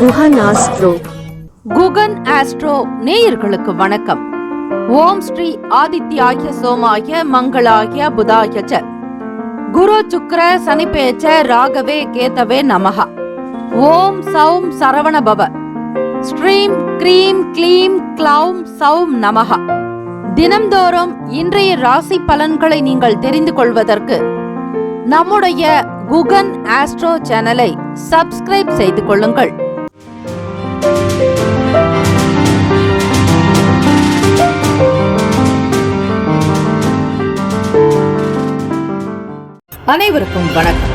Guhan astro. Guhan astro நேயர்களுக்கு வணக்கம். ஓம் ஸ்ரீ ஆதித்யாய சோமாய மங்களாய புதாய ச குரு சுக்ர சனிப்பேச்ச ராகவே கேதவே நமஹ. ஓம் சௌம் சரவண பவ. ஸ்ரீம் க்ரீம் க்ளீம் க்ளௌம் சௌம் நமஹ. தினம்தோறும் இன்றைய ராசி பலன்களை நீங்கள் தெரிந்து கொள்வதற்கு நம்முடைய குகன் ஆஸ்ட்ரோ சேனலை சப்ஸ்கிரைப் செய்து கொள்ளுங்கள். அனைவருக்கும் வணக்கம்.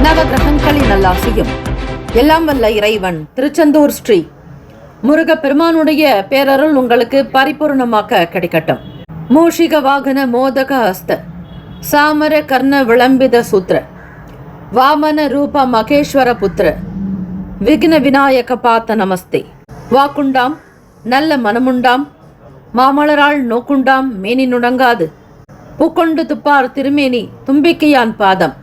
நவகிரகங்களின் நல்லாசியும் எல்லாம் வல்ல இறைவன் திருச்செந்தூர் ஸ்ரீ முருகப்பெருமானுடைய பேரருள் உங்களுக்கு பரிபூர்ணமாக கிடைக்கட்டும். மூஷிக வாகன மோதக ஹஸ்த சாமர கர்ண விளம்பித சூத்திர வாமன ரூப மகேஸ்வர புத்திர விக்ன விநாயக பாத்த நமஸ்தே. வாக்குண்டாம் நல்ல மனமுண்டாம் மாமலரால் நோக்குண்டாம் மேனி நுடங்காது பூக்கொண்டு துப்பார் திருமேனி தும்பிக்கையான் பாதம்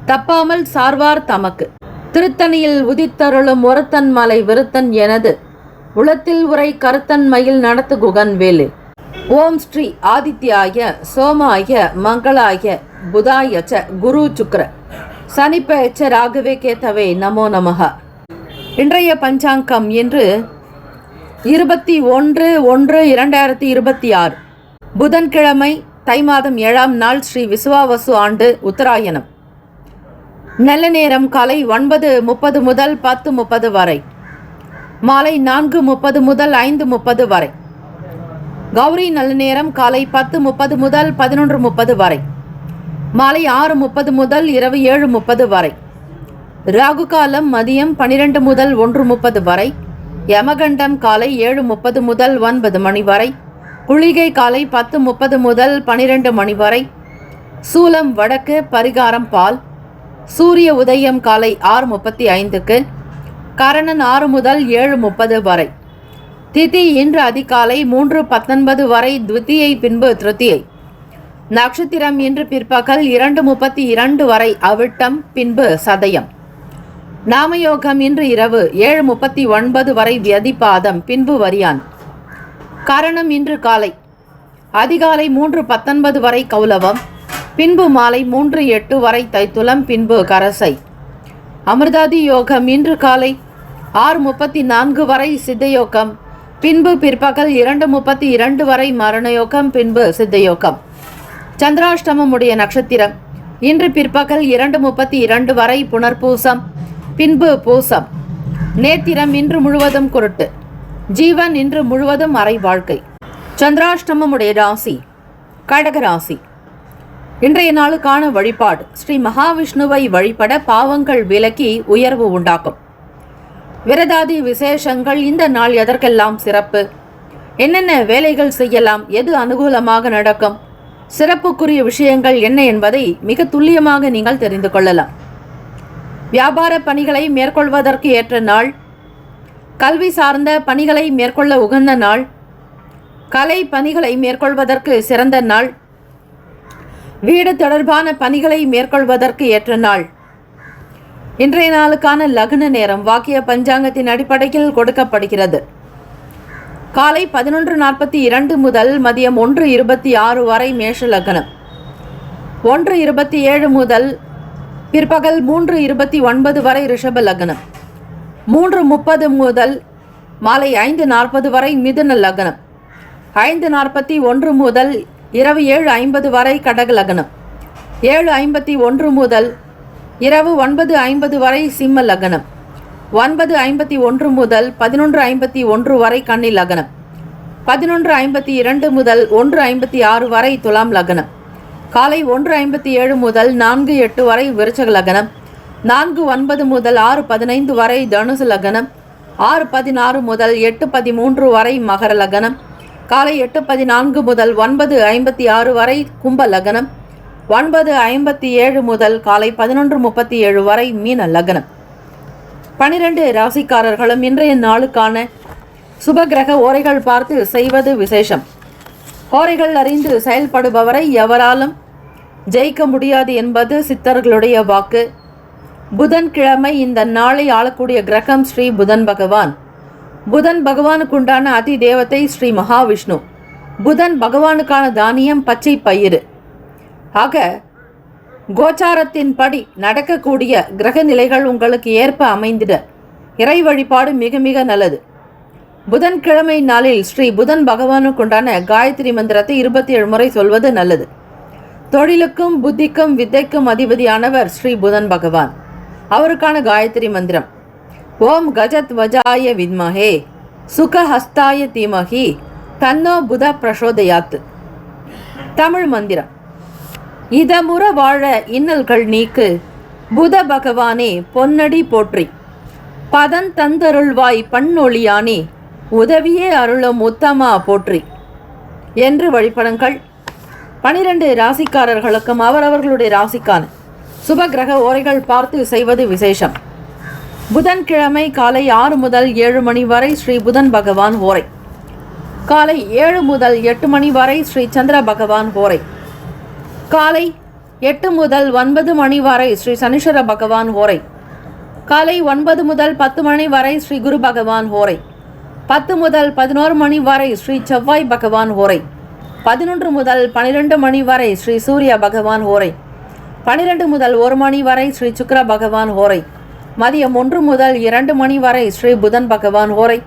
தப்பாமல் சார்வார் தமக்கு திருத்தணியில் உதித்தருளும் ஒருத்தன் மலை விருத்தன் எனது உளத்தில் உரை கருத்தன் மயில் நடத்து குகன் வேலு. ஓம் ஸ்ரீ ஆதித்யாய சோமாய மங்களாய புதாய ச குரு சுக்ர சனிப்பேச்ச ராகவே கேதவே நமோ நமஹ. இன்றைய பஞ்சாங்கம் என்று 21/1/2026 புதன்கிழமை தை மாதம் 7ஆம் நாள் ஸ்ரீ விசுவாவசு ஆண்டு உத்தராயணம். நல்ல நேரம் காலை 9:30 முதல் 10:30 வரை, மாலை 4:30 முதல் 5:30 வரை. கௌரி நல்ல நேரம் காலை 10:30 முதல் 11:30 வரை, மாலை 6:30 முதல் இரவு 7:30 வரை. ராகு காலம் மதியம் 12 முதல் 1:30 வரை. யமகண்டம் காலை 7:30 முதல் 9 மணி வரை. குளிகை காலை 10:30 முதல் 12 மணி வரை. சூலம் வடக்கு, பரிகாரம் பால். சூரிய உதயம் காலை 6:35க்கு. கரணன் 6 முதல் 7:30 வரை. திதி இன்று அதிகாலை 3:19 வரை த்விதியை, பின்பு திருத்தியை. நட்சத்திரம் இன்று பிற்பகல் 2:32 வரை அவிட்டம், பின்பு சதயம். நாமயோகம் இன்று இரவு 7:39 வரை வியதிபாதம், பின்பு வரியான். கரணம் இன்று காலை அதிகாலை 3:19 வரை கௌலவம், பின்பு மாலை 3:08 வரை தைத்துலம், பின்பு கரசை. அமிர்தாதி யோகம் இன்று காலை 6:34 வரை சித்தயோகம், பின்பு பிற்பகல் 2:32 வரை மரணயோகம், பின்பு சித்தயோகம். சந்திராஷ்டமம் உடைய நட்சத்திரம் இன்று பிற்பகல் 2:32 வரை புனர்பூசம், பின்பு பூசம். நேத்திரம் இன்று முழுவதும் குருட்டு. ஜீவன் இன்று முழுவதும் அரை வாழ்க்கை. சந்திராஷ்டமம் உடைய ராசி கடகராசி. இன்றைய நாளுக்கான வழிபாடு: ஸ்ரீ மகாவிஷ்ணுவை வழிபட பாவங்கள் விலக்கி உயர்வு உண்டாக்கும். விரதாதி விசேஷங்கள் இந்த நாள் எதற்கெல்லாம் சிறப்பு, என்னென்ன வேலைகள் செய்யலாம், எது அனுகூலமாக நடக்கும், சிறப்புக்குரிய விஷயங்கள் என்ன என்பதை மிக துல்லியமாக நீங்கள் தெரிந்து கொள்ளலாம். வியாபார பணிகளை மேற்கொள்வதற்கு ஏற்ற நாள். கல்வி சார்ந்த பணிகளை மேற்கொள்ள உகந்த நாள். கலை பணிகளை மேற்கொள்வதற்கு சிறந்த நாள். வீடு தொடர்பான பணிகளை மேற்கொள்வதற்கு ஏற்ற நாள். இன்றைய நாளுக்கான லக்ன நேரம் வாக்கிய பஞ்சாங்கத்தின் அடிப்படையில் கொடுக்கப்படுகிறது. காலை 11:42 முதல் மதியம் 1:26 வரை மேஷ லக்னம். 1:27 முதல் பிற்பகல் 3:29 வரை ரிஷப லக்னம். 3:30 முதல் மாலை 5:40 வரை மிதுன லக்னம். 5:41 முதல் இரவு 7:50 வரை கடக லக்னம். 7:51 முதல் இரவு 9:50 வரை சிம்ம லக்னம். 9:51 முதல் 11:51 வரை கன்னி லக்னம். 11:52 முதல் 1:56 வரை துலாம் லக்னம். காலை 1:57 முதல் 4:08 வரை விருச்சக லக்னம். 4:09 முதல் 6:15 வரை தனுசு லக்னம். 6:16 முதல் 8:13 வரை மகர லக்னம். காலை 8:14 முதல் 9:56 வரை கும்ப லக்னம். 9:57 முதல் காலை 11:37 வரை மீன லக்னம். 12 ராசிக்காரர்களும் இன்றைய நாளுக்கான சுபகிரக ஓரைகள் பார்த்து செய்வது விசேஷம். ஓரைகள் அறிந்து செயல்படுபவரை எவராலும் ஜெயிக்க முடியாது என்பது சித்தர்களுடைய வாக்கு. புதன்கிழமை இந்த நாளை ஆளக்கூடிய கிரகம் ஸ்ரீ புதன் பகவான். புதன் பகவானுக்குண்டான அதி தேவதை ஸ்ரீ மகாவிஷ்ணு. புதன் பகவானுக்கான தானியம் பச்சை பயிறு. ஆக கோச்சாரத்தின்படி நடக்கக்கூடிய கிரக நிலைகள் உங்களுக்கு ஏற்ப அமைந்திட இறை வழிபாடு மிக மிக நல்லது. புதன்கிழமை நாளில் ஸ்ரீ புதன் பகவானுக்குண்டான காயத்ரி மந்திரத்தை 27 முறை சொல்வது நல்லது. தொழிலுக்கும் புத்திக்கும் வித்தைக்கும் அதிபதியானவர் ஸ்ரீ புதன் பகவான். அவருக்கான காயத்ரி மந்திரம் ஓம் கஜத் வஜாய வித்மஹே சுகஹஸ்தாய தீமஹி தன்னோ புத பிரசோதயாத். தமிழ் மந்திரம் இதமுற வாழ இன்னல்கள் நீக்கு புத பகவானே பொன்னடி போற்றி பதன் தந்தருள்வாய் பண்ணொழியானே உதவியே அருளும் உத்தமா போற்றி என்று வழிபடுங்கள். 12 ராசிக்காரர்களுக்கும் அவரவர்களுடைய ராசிக்கான சுப கிரக ஓரைகள் பார்த்து செய்வது விசேஷம். புதன்கிழமை காலை 6 முதல் 7 மணி வரை ஸ்ரீ புதன் பகவான் ஓரை. காலை 7 முதல் 8 மணி வரை ஸ்ரீ சந்திர பகவான் ஓரை. காலை 8 முதல் 9 மணி வரை ஸ்ரீ சனீஸ்வர பகவான் ஓரை. காலை 9 முதல் 10 மணி வரை ஸ்ரீ குரு பகவான் ஓரை. 10 முதல் 11 மணி வரை ஸ்ரீ செவ்வாய் பகவான் ஓரை. 11 முதல் 12 மணி வரை ஸ்ரீ சூரிய பகவான் ஓரை. 12 முதல் 1 மணி வரை ஸ்ரீ சுக்கிர பகவான் ஓரை. மதியம் 1 முதல் 2 மணி வரை ஸ்ரீ புதன் பகவான் ஓரை.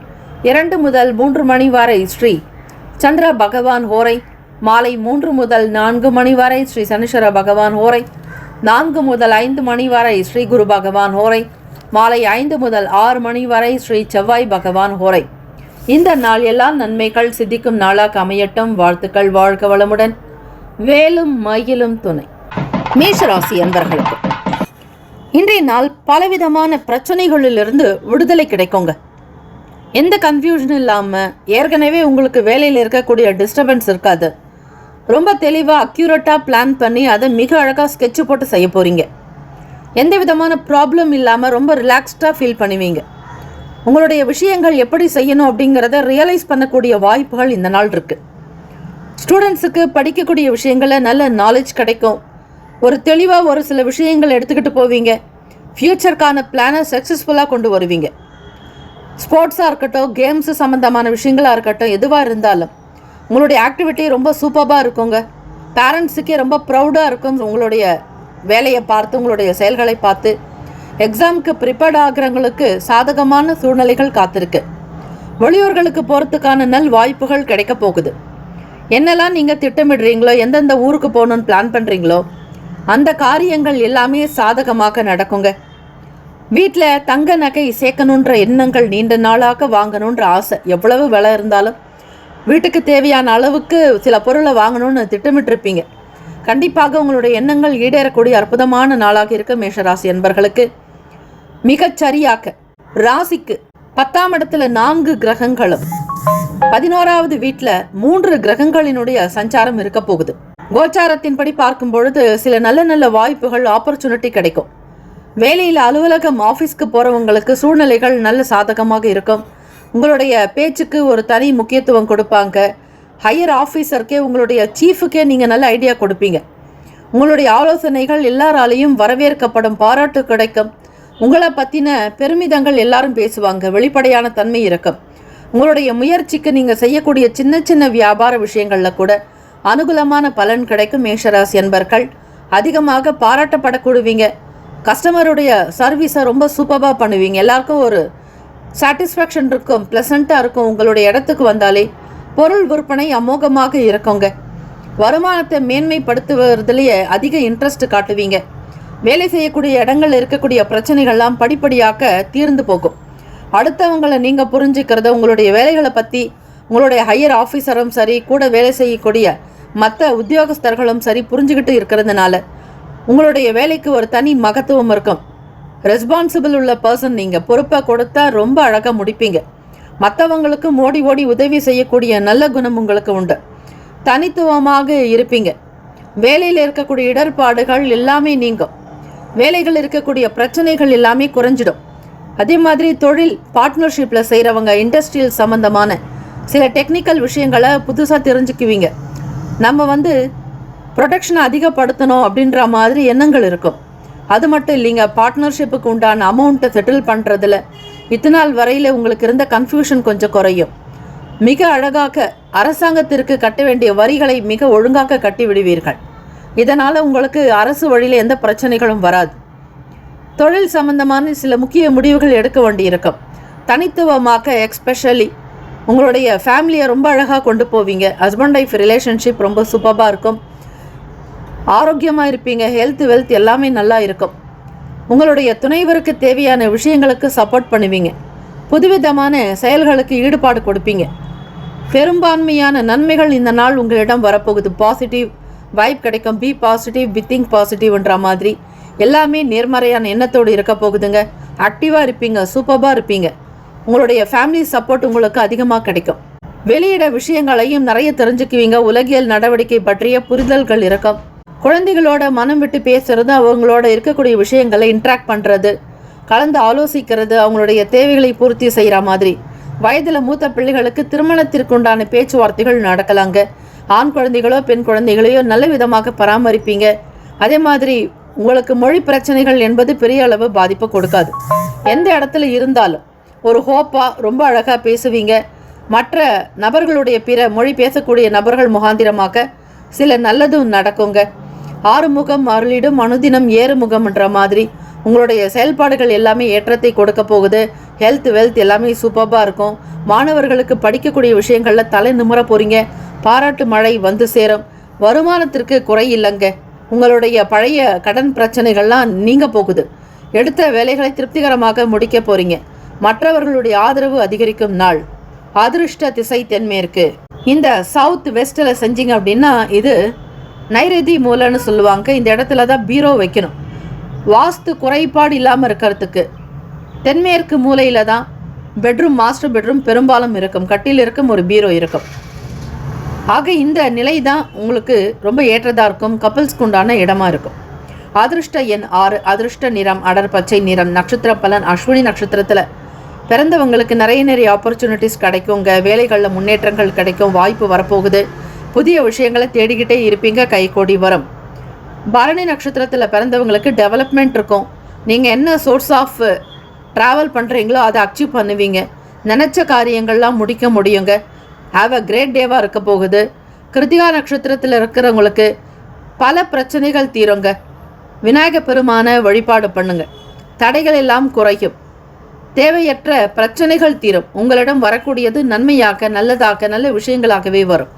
2 முதல் 3 மணி வரை ஸ்ரீ சந்திர பகவான் ஓரை. மாலை 3 முதல் 4 மணி வரை ஸ்ரீ சனீஸ்வர பகவான் ஓரை. 4 முதல் 5 மணி வரை ஸ்ரீ குரு பகவான் ஓரை. மாலை 5 முதல் 6 மணி வரை ஸ்ரீ செவ்வாய் பகவான் ஓரை. இந்த நாள் எல்லாம் நன்மைகள் சித்திக்கும் நாளாக அமையட்டும். வாழ்த்துக்கள். வாழ்க வளமுடன். வேலும் மயிலும் துணை. மேஷராசி அன்பர்களுக்கு இன்றைய நாள் பலவிதமான பிரச்சனைகளிலிருந்து விடுதலை கிடைக்குங்க. எந்த கன்ஃபியூஷன் இல்லாமல் ஏற்கனவே உங்களுக்கு வேலையில் இருக்கக்கூடிய டிஸ்டர்பன்ஸ் இருக்காது. ரொம்ப தெளிவாக அக்யூரேட்டாக பிளான் பண்ணி அதை மிக அழகாக ஸ்கெட்சு போட்டு செய்ய போகிறீங்க. எந்த விதமான ப்ராப்ளம் இல்லாமல் ரொம்ப ரிலாக்ஸ்டாக ஃபீல் பண்ணுவீங்க. உங்களுடைய விஷயங்கள் எப்படி செய்யணும் அப்படிங்கிறத ரியலைஸ் பண்ணக்கூடிய வாய்ப்புகள் இந்த நாள் இருக்குது. ஸ்டூடெண்ட்ஸுக்கு படிக்கக்கூடிய விஷயங்களில் நல்ல நாலேஜ் கிடைக்கும். ஒரு தெளிவாக ஒரு சில விஷயங்கள் எடுத்துக்கிட்டு போவீங்க. ஃப்யூச்சருக்கான பிளானை சக்ஸஸ்ஃபுல்லாக கொண்டு வருவீங்க. ஸ்போர்ட்ஸாக இருக்கட்டும், கேம்ஸு சம்மந்தமான விஷயங்களாக இருக்கட்டும், எதுவாக இருந்தாலும் உங்களுடைய ஆக்டிவிட்டி ரொம்ப சூப்பராக இருக்குங்க. பேரண்ட்ஸுக்கே ரொம்ப ப்ரௌடாக இருக்கும் உங்களுடைய வேலையை பார்த்து, உங்களுடைய செயல்களை பார்த்து. எக்ஸாமுக்கு ப்ரிப்பேர்ட் ஆகிறவங்களுக்கு சாதகமான சூழ்நிலைகள் காத்திருக்கு. வெளியூர்களுக்கு போகிறதுக்கான நல் வாய்ப்புகள் கிடைக்க போகுது. என்னெல்லாம் நீங்கள் திட்டமிடுறீங்களோ, எந்தெந்த ஊருக்கு போகணுன்னு பிளான் பண்ணுறீங்களோ அந்த காரியங்கள் எல்லாமே சாதகமாக நடக்குங்க. வீட்டில் தங்க நகை சேர்க்கணுன்ற எண்ணங்கள் நீண்ட நாளாக வாங்கணுன்ற ஆசை. எவ்வளவு விலை இருந்தாலும் வீட்டுக்கு தேவையான அளவுக்கு சில பொருளை வாங்கணும்னு திட்டமிட்டிருப்பீங்க. கண்டிப்பாக உங்களுடைய எண்ணங்கள் ஈடேறக்கூடிய அற்புதமான நாளாக இருக்க மேஷராசி என்பர்களுக்கு மிகச்சரியாக ராசிக்கு 10ஆம் இடத்துல 4 கிரகங்களும் 11வது வீட்டில் 3 கிரகங்களினுடைய சஞ்சாரம் இருக்க போகுது. கோச்சாரத்தின்படி பார்க்கும் பொழுது சில நல்ல நல்ல வாய்ப்புகள், ஆப்பர்ச்சுனிட்டி கிடைக்கும். வேலையில் அலுவலகம், ஆஃபீஸ்க்கு போகிறவங்களுக்கு சூழ்நிலைகள் நல்ல சாதகமாக இருக்கும். உங்களுடைய பேச்சுக்கு ஒரு தனி முக்கியத்துவம் கொடுப்பாங்க. ஹையர் ஆஃபீஸருக்கே, உங்களுடைய சீஃபுக்கே நீங்கள் நல்ல ஐடியா கொடுப்பீங்க. உங்களுடைய ஆலோசனைகள் எல்லாராலையும் வரவேற்கப்படும், பாராட்டு கிடைக்கும். உங்களை பற்றின பெருமிதங்கள் எல்லாரும் பேசுவாங்க. வெளிப்படையான தன்மை இருக்கும். உங்களுடைய முயற்சிக்கு நீங்கள் செய்யக்கூடிய சின்ன சின்ன வியாபார விஷயங்களில் கூட அனுகூலமான பலன் கிடைக்கும். மேஷராசி என்பர்கள் அதிகமாக பாராட்டப்படக்கூடுவீங்க. கஸ்டமருடைய சர்வீஸை ரொம்ப சூப்பராக பண்ணுவீங்க. எல்லாருக்கும் ஒரு சாட்டிஸ்ஃபேக்ஷன் இருக்கும், ப்ளசண்ட்டாக இருக்கும். உங்களுடைய இடத்துக்கு வந்தாலே பொருள் விற்பனை அமோகமாக இருக்குங்க. வருமானத்தை மேன்மைப்படுத்துவதிலேயே அதிக இன்ட்ரெஸ்ட் காட்டுவீங்க. வேலை செய்யக்கூடிய இடங்கள் இருக்கக்கூடிய பிரச்சனைகள்லாம் படிப்படியாக தீர்ந்து போகும். அடுத்தவங்களை நீங்கள் புரிஞ்சுக்கிறத, உங்களுடைய வேலைகளை பற்றி உங்களுடைய ஹையர் ஆஃபீஸரும் சரி, கூட வேலை செய்யக்கூடிய மற்ற உத்தியோகஸ்தர்களும் சரி புரிஞ்சுக்கிட்டு இருக்கிறதுனால உங்களுடைய வேலைக்கு ஒரு தனி மகத்துவம் இருக்கும். ரெஸ்பான்சிபிள் உள்ள பர்சன் நீங்கள். பொறுப்பை கொடுத்தா ரொம்ப அழகாக முடிப்பீங்க. மற்றவங்களுக்கு ஓடி ஓடி உதவி செய்யக்கூடிய நல்ல குணம் உங்களுக்கு உண்டு. தனித்துவமாக இருப்பீங்க. வேலையில் இருக்கக்கூடிய இடர்பாடுகள் எல்லாமே நீங்கும். வேலைகள் இருக்கக்கூடிய பிரச்சனைகள் எல்லாமே குறைஞ்சிடும். அதே மாதிரி தொழில் பார்ட்னர்ஷிப்பில் செய்கிறவங்க, இண்டஸ்ட்ரியல் சம்மந்தமான சில டெக்னிக்கல் விஷயங்களை புதுசாக தெரிஞ்சுக்குவீங்க. நம்ம ப்ரொடக்ஷனை அதிகப்படுத்தணும் அப்படின்ற மாதிரி எண்ணங்கள் இருக்கும். அது மட்டும் இல்லைங்க, பார்ட்னர்ஷிப்புக்கு உண்டான அமௌண்ட்டை செட்டில் பண்ணுறதுல இத்தநாள் வரையில் உங்களுக்கு இருந்த கன்ஃபியூஷன் கொஞ்சம் குறையும். மிக அழகாக அரசாங்கத்திற்கு கட்ட வேண்டிய வரிகளை மிக ஒழுங்காக கட்டி விடுவீர்கள். இதனால் உங்களுக்கு அரசு வழியில் எந்த பிரச்சனைகளும் வராது. தொழில் சம்பந்தமான சில முக்கிய முடிவுகள் எடுக்க வேண்டியிருக்கும். தனித்துவமாக எக்ஸ்பெஷலி உங்களுடைய ஃபேமிலியை ரொம்ப அழகாக கொண்டு போவீங்க. ஹஸ்பண்ட் ஒய்ஃப் ரிலேஷன்ஷிப் ரொம்ப சூப்பராக இருக்கும். ஆரோக்கியமாக இருப்பீங்க. ஹெல்த் வெல்த் எல்லாமே நல்லா இருக்கும். உங்களுடைய துணைவருக்கு தேவையான விஷயங்களுக்கு சப்போர்ட் பண்ணுவீங்க. புதுவிதமான செயல்களுக்கு ஈடுபாடு கொடுப்பீங்க. பெரும்பான்மையான நன்மைகள் இந்த நாள் உங்களிடம் வரப்போகுது. பாசிட்டிவ் வைப் கிடைக்கும். பி பாசிட்டிவ், பி திங்க் பாசிட்டிவ்ன்ற மாதிரி எல்லாமே நேர்மறையான எண்ணத்தோடு இருக்க போகுதுங்க. ஆக்டிவாக இருப்பீங்க. சூப்பராக இருப்பீங்க. உங்களுடைய ஃபேமிலி சப்போர்ட் உங்களுக்கு அதிகமாக கிடைக்கும். வெளியிட விஷயங்களையும் நிறைய தெரிஞ்சுக்குவீங்க. உலகியல் நடவடிக்கை பற்றிய புரிதல்கள் இருக்கும். குழந்தைகளோட மனம் விட்டு பேசுறது, அவங்களோட இருக்கக்கூடிய விஷயங்களை இன்ட்ராக்ட் பண்ணுறது, கலந்து ஆலோசிக்கிறது, அவங்களுடைய தேவைகளை பூர்த்தி செய்கிற மாதிரி. வயதில் மூத்த பிள்ளைகளுக்கு திருமணத்திற்குண்டான பேச்சுவார்த்தைகள் நடக்கலாங்க. ஆண் குழந்தைகளோ பெண் குழந்தைகளையோ நல்ல விதமாக பராமரிப்பீங்க. அதே மாதிரி உங்களுக்கு மொழி பிரச்சனைகள் என்பது பெரிய அளவு பாதிப்பு கொடுக்காது. எந்த இடத்துல இருந்தாலும் ஒரு ஹோப்பாக ரொம்ப அழகாக பேசுவீங்க. மற்ற நபர்களுடைய பிற மொழி பேசக்கூடிய நபர்கள் முகாந்திரமாக சில நல்லதும் நடக்குங்க. ஆறுமுகம் அருளிடும் அனுதினம் ஏறுமுகம்ன்ற மாதிரி உங்களுடைய செயல்பாடுகள் எல்லாமே ஏற்றத்தை கொடுக்க போகுது. ஹெல்த் வெல்த் எல்லாமே சூப்பராக இருக்கும். மாணவர்களுக்கு படிக்கக்கூடிய விஷயங்களில் தலை நிமிர போகிறீங்க. பாராட்டு மழை வந்து சேரும். வருமானத்திற்கு குறை இல்லைங்க. உங்களுடைய பழைய கடன் பிரச்சனைகள்லாம் நீங்க போகுது. எடுத்த வேலைகளை திருப்திகரமாக முடிக்க போகிறீங்க. மற்றவர்களுடைய ஆதரவு அதிகரிக்கும் நாள். அதிருஷ்ட திசை தென்மேற்கு. இந்த சவுத் வெஸ்ட்டில் செஞ்சீங்க அப்படின்னா இது நைரதி மூலைன்னு சொல்லுவாங்க. இந்த இடத்துல தான் பீரோ வைக்கணும். வாஸ்து குறைபாடு இல்லாமல் இருக்கிறதுக்கு தென்மேற்கு மூலையில் தான் பெட்ரூம், மாஸ்டர் பெட்ரூம் பெரும்பாலும் இருக்கும். கட்டில் இருக்கும், ஒரு பீரோ இருக்கும். ஆக இந்த நிலை தான் உங்களுக்கு ரொம்ப ஏற்றதாக இருக்கும். கப்பல்ஸ்க்கு உண்டான இடமா இருக்கும். அதிருஷ்ட எண் 6. அதிருஷ்ட நிறம் அடர் பச்சை நிறம். நட்சத்திர பலன் அஸ்வினி நட்சத்திரத்தில் பிறந்தவங்களுக்கு நிறைய ஆப்பர்ச்சுனிட்டிஸ் கிடைக்குங்க. வேலைகளில் முன்னேற்றங்கள் கிடைக்கும். வாய்ப்பு வரப்போகுது. புதிய விஷயங்களை தேடிக்கிட்டே இருப்பீங்க. கைகோடி வரும். பரணி நட்சத்திரத்தில் பிறந்தவங்களுக்கு டெவலப்மெண்ட் இருக்கும். நீங்கள் என்ன சோர்ஸ் ஆஃப் ட்ராவல் பண்ணுறீங்களோ அதை அச்சீவ் பண்ணுவீங்க. நினச்ச காரியங்கள்லாம் முடிக்க முடியுங்க. ஹாவ் அ கிரேட் டேவாக இருக்க போகுது. கிருத்திகா நட்சத்திரத்தில் இருக்கிறவங்களுக்கு பல பிரச்சனைகள் தீருங்க. விநாயக பெருமான வழிபாடு பண்ணுங்க. தடைகள் எல்லாம் குறையும். தேவையற்ற பிரச்சனைகள் தீரும். உங்களிடம் வரக்கூடியது நன்மையாக, நல்லதாக, நல்ல விஷயங்களாகவே வரும்.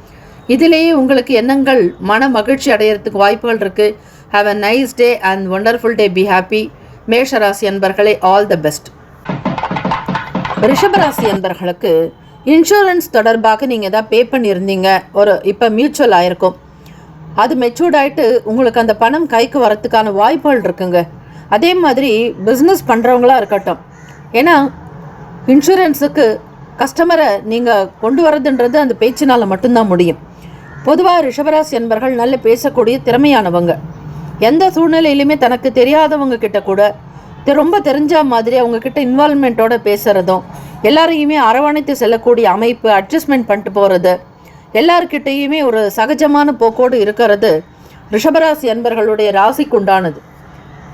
இதிலேயே உங்களுக்கு எண்ணங்கள் மன மகிழ்ச்சி அடையிறதுக்கு வாய்ப்புகள் இருக்குது. Have a nice day and wonderful day. Be happy. மேஷராசி அன்பர்களே, ஆல் த பெஸ்ட். ரிஷபராசி அன்பர்களுக்கு இன்சூரன்ஸ் தொடர்பாக நீங்கள் எதாவது பே பண்ணியிருந்தீங்க. இப்போ மியூச்சுவல் ஆகிருக்கும். அது மெச்சூர்ட் ஆகிட்டு உங்களுக்கு அந்த பணம் கைக்கு வரத்துக்கான வாய்ப்புகள் இருக்குங்க. அதே மாதிரி பிஸ்னஸ் பண்ணுறவங்களா இருக்கட்டும். ஏன்னா இன்சூரன்ஸுக்கு கஸ்டமரை நீங்கள் கொண்டு வரதுன்றது அந்த பேச்சினால் மட்டும்தான் முடியும். பொதுவாக ரிஷபராசி என்பர்கள் நல்ல பேசக்கூடிய திறமையானவங்க. எந்த சூழ்நிலையிலுமே தனக்கு தெரியாதவங்க கிட்ட கூட ரொம்ப தெரிஞ்ச மாதிரி அவங்கக்கிட்ட இன்வால்மெண்ட்டோட பேசுகிறதும், எல்லாரையுமே அரவணைத்து செல்லக்கூடிய அமைப்பு, அட்ஜஸ்ட்மெண்ட் பண்ணிட்டு போகிறது, எல்லார்கிட்டையுமே ஒரு சகஜமான போக்கோடு இருக்கிறது ரிஷபராசி அன்பர்களுடைய ராசிக்கு உண்டானது.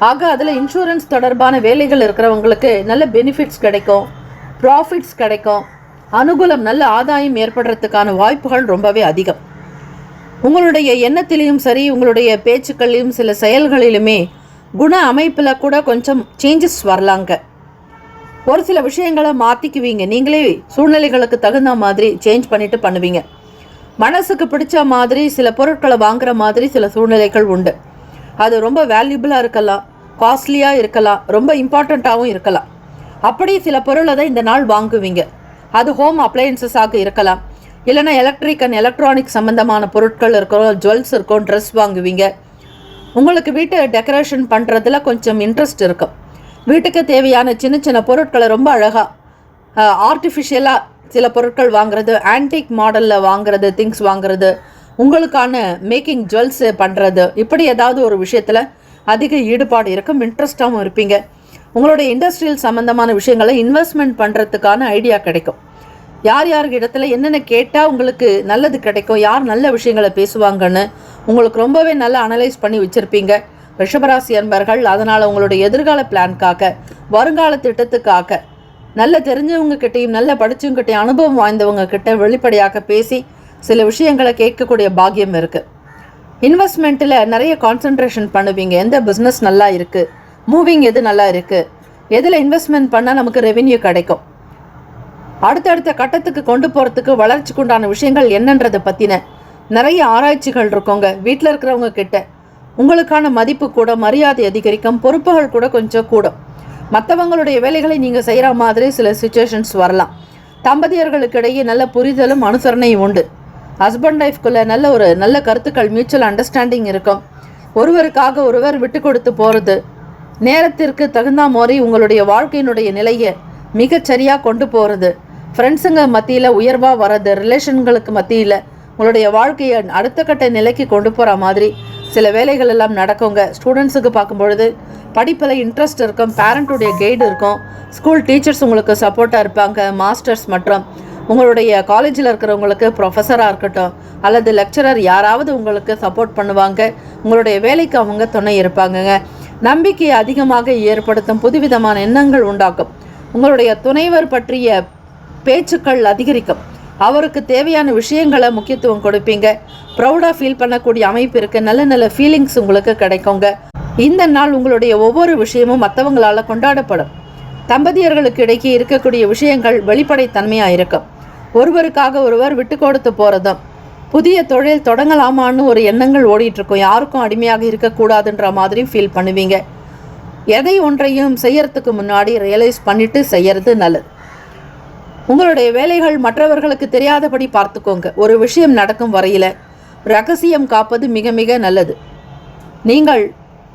ஆக அதில் இன்சூரன்ஸ் தொடர்பான வேலைகள் இருக்கிறவங்களுக்கு நல்ல பெனிஃபிட்ஸ் கிடைக்கும், ப்ராஃபிட்ஸ் கிடைக்கும், அனுகூலம், நல்ல ஆதாயம் ஏற்படுறதுக்கான வாய்ப்புகள் ரொம்பவே அதிகம். உங்களுடைய எண்ணத்திலையும் சரி, உங்களுடைய பேச்சுக்களிலும் சில செயல்களிலுமே குண அமைப்பில் கூட கொஞ்சம் சேஞ்சஸ் வரலாங்க. ஒரு சில விஷயங்களை மாற்றிக்குவீங்க. நீங்களே சூழ்நிலைகளுக்கு தகுந்த மாதிரி சேஞ்ச் பண்ணிட்டு பண்ணுவீங்க. மனசுக்கு பிடிச்ச மாதிரி சில பொருட்களை வாங்குற மாதிரி சில சூழ்நிலைகள் உண்டு. அது ரொம்ப வேல்யூபிளாக இருக்கலாம், காஸ்ட்லியாக இருக்கலாம், ரொம்ப இம்பார்ட்டண்ட்டாகவும் இருக்கலாம். அப்படி சில பொருளை தான் இந்த நாள் வாங்குவீங்க. அது ஹோம் அப்ளையன்சஸாக இருக்கலாம், இல்லைன்னா எலக்ட்ரிக் அண்ட் எலக்ட்ரானிக் சம்மந்தமான பொருட்கள் இருக்கும், ஜுவல்ஸ் இருக்கும், ட்ரெஸ் வாங்குவீங்க. உங்களுக்கு வீட்டை டெக்கரேஷன் பண்ணுறதுல கொஞ்சம் இன்ட்ரெஸ்ட் இருக்கும். வீட்டுக்கு தேவையான சின்ன சின்ன பொருட்களை ரொம்ப அழகாக ஆர்டிஃபிஷியலாக சில பொருட்கள் வாங்குறது, ஆன்டிக் மாடலில் வாங்குறது, திங்ஸ் வாங்குறது, உங்களுக்கான மேக்கிங் ஜுவல்ஸ் பண்ணுறது, இப்படி ஏதாவது ஒரு விஷயத்தில் அதிக ஈடுபாடு இருக்கும். இன்ட்ரெஸ்டாகவும் இருப்பீங்க. உங்களுடைய இண்டஸ்ட்ரியல் சம்மந்தமான விஷயங்களை இன்வெஸ்ட்மெண்ட் பண்ணுறதுக்கான ஐடியா கிடைக்கும். யார் யாருக்கு இடத்துல என்னென்ன கேட்டால் உங்களுக்கு நல்லது கிடைக்கும், யார் நல்ல விஷயங்களை பேசுவாங்கன்னு உங்களுக்கு ரொம்பவே நல்லா அனலைஸ் பண்ணி வச்சுருப்பீங்க. ரிஷபராசி அன்பர்கள். அதனால் உங்களுடைய எதிர்கால பிளான்காக, வருங்கால திட்டத்துக்காக நல்ல தெரிஞ்சவங்க கிட்டையும் நல்ல படித்தவங்ககிட்டையும் அனுபவம் வாய்ந்தவங்க கிட்ட வெளிப்படையாக பேசி சில விஷயங்களை கேட்கக்கூடிய பாக்கியம் இருக்குது. இன்வெஸ்ட்மெண்ட்டில் நிறைய கான்சன்ட்ரேஷன் பண்ணுவீங்க. எந்த பிஸ்னஸ் நல்லா இருக்குது, மூவிங் எது நல்லா இருக்குது, எதில் இன்வெஸ்ட்மெண்ட் பண்ணால் நமக்கு ரெவென்யூ கிடைக்கும், அடுத்தடுத்த கட்டத்துக்கு கொண்டு போகிறதுக்கு வளர்ச்சிக்கு உண்டான விஷயங்கள் என்னன்றதை பற்றின நிறைய ஆராய்ச்சிகள் இருக்கோங்க. வீட்டில் இருக்கிறவங்க கிட்ட உங்களுக்கான மதிப்பு கூட, மரியாதை அதிகரிக்கும், பொறுப்புகள் கூட கொஞ்சம் கூடும். மற்றவங்களுடைய வேலைகளை நீங்கள் செய்கிற மாதிரி சில சுச்சுவேஷன்ஸ் வரலாம். தம்பதியர்களுக்கு இடையே நல்ல புரிதலும் அனுசரணையும் உண்டு. ஹஸ்பண்ட் ஒய்ஃப்குள்ளே நல்ல கருத்துக்கள், மியூச்சுவல் அண்டர்ஸ்டாண்டிங் இருக்கும். ஒருவருக்காக ஒருவர் விட்டு கொடுத்து போகிறது, நேரத்திற்கு தகுந்த மாதிரி உங்களுடைய வாழ்க்கையினுடைய நிலையை மிகச்சரியாக கொண்டு போகிறது, ஃப்ரெண்ட்ஸுங்க மத்தியில் உயர்வாக வர்றது, ரிலேஷன்களுக்கு மத்தியில் உங்களுடைய வாழ்க்கையை அடுத்த கட்ட நிலைக்கு கொண்டு போகிற மாதிரி சில வேலைகள் எல்லாம் நடக்குங்க. ஸ்டூடெண்ட்ஸுக்கு பார்க்கும்பொழுது படிப்பில் இன்ட்ரெஸ்ட் இருக்கும், பேரண்ட்டுடைய கைடு இருக்கும், ஸ்கூல் டீச்சர்ஸ் உங்களுக்கு சப்போர்ட்டாக இருப்பாங்க, மாஸ்டர்ஸ் மற்றும் உங்களுடைய காலேஜில் இருக்கிறவங்களுக்கு ப்ரொஃபஸராக இருக்கட்டும் அல்லது லெக்சரர் யாராவது உங்களுக்கு சப்போர்ட் பண்ணுவாங்க. உங்களுடைய வேலைக்கு அவங்க துணை இருப்பாங்கங்க. நம்பிக்கையை அதிகமாக ஏற்படுத்தும், புதுவிதமான எண்ணங்கள் உண்டாக்கும். உங்களுடைய துணைவர் பற்றிய பேச்சுக்கள் அதிகரிக்கும். அவருக்கு தேவையான விஷயங்களை முக்கியத்துவம் கொடுப்பீங்க. ப்ரௌடாக ஃபீல் பண்ணக்கூடிய அமைப்பு இருக்குது. நல்ல ஃபீலிங்ஸ் உங்களுக்கு கிடைக்குங்க. இந்த நாள் உங்களுடைய ஒவ்வொரு விஷயமும் மற்றவங்களால் கொண்டாடப்படும். தம்பதியர்களுக்கு இடையே இருக்கக்கூடிய விஷயங்கள் வெளிப்படைத்தன்மையாக இருக்கும். ஒருவருக்காக ஒருவர் விட்டு கொடுத்து போகிறதும், புதிய தொழில் தொடங்கலாமான்னு ஒரு எண்ணங்கள் ஓடிட்டுருக்கும். யாருக்கும் அடிமையாக இருக்கக்கூடாதுன்ற மாதிரி ஃபீல் பண்ணுவீங்க. எதை ஒன்றையும் செய்யறதுக்கு முன்னாடி ரியலைஸ் பண்ணிவிட்டு செய்யறது நல்லது. உங்களுடைய வேலைகள் மற்றவர்களுக்கு தெரியாதபடி பார்த்துக்கோங்க. ஒரு விஷயம் நடக்கும் வரையில் ரகசியம் காப்பது மிக மிக நல்லது. நீங்கள்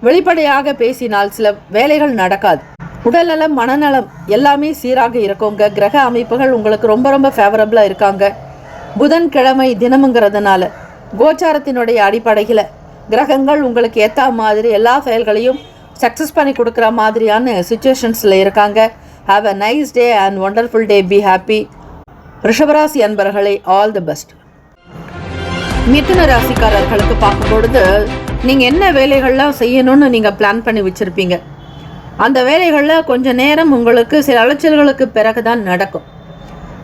வெளிப்படையாக பேசினால் சில வேலைகள் நடக்காது. உடல்நலம், மனநலம் எல்லாமே சீராக இருக்குங்க. கிரக அமைப்புகள் உங்களுக்கு ரொம்ப ஃபேவரபிளாக இருக்காங்க. புதன்கிழமை தினமுங்கிறதுனால கோச்சாரத்தினுடைய அடிப்படையில் கிரகங்கள் உங்களுக்கு ஏற்ற மாதிரி எல்லா செயல்களையும் சக்ஸஸ் பண்ணி கொடுக்குற மாதிரியான சுச்சுவேஷன்ஸில் இருக்காங்க. Have a nice day and wonderful day. Be happy. ரிஷபராசி அன்பர்களே, ஆல் தி பெஸ்ட். மிதுன ராசிக்காரர்களுக்கு பார்க்கும்பொழுது நீங்கள் என்ன வேலைகள்லாம் செய்யணும்னு நீங்கள் பிளான் பண்ணி வச்சுருப்பீங்க. அந்த வேலைகளில் கொஞ்சம் நேரம் உங்களுக்கு சில அலைச்சல்களுக்கு பிறகு தான் நடக்கும்.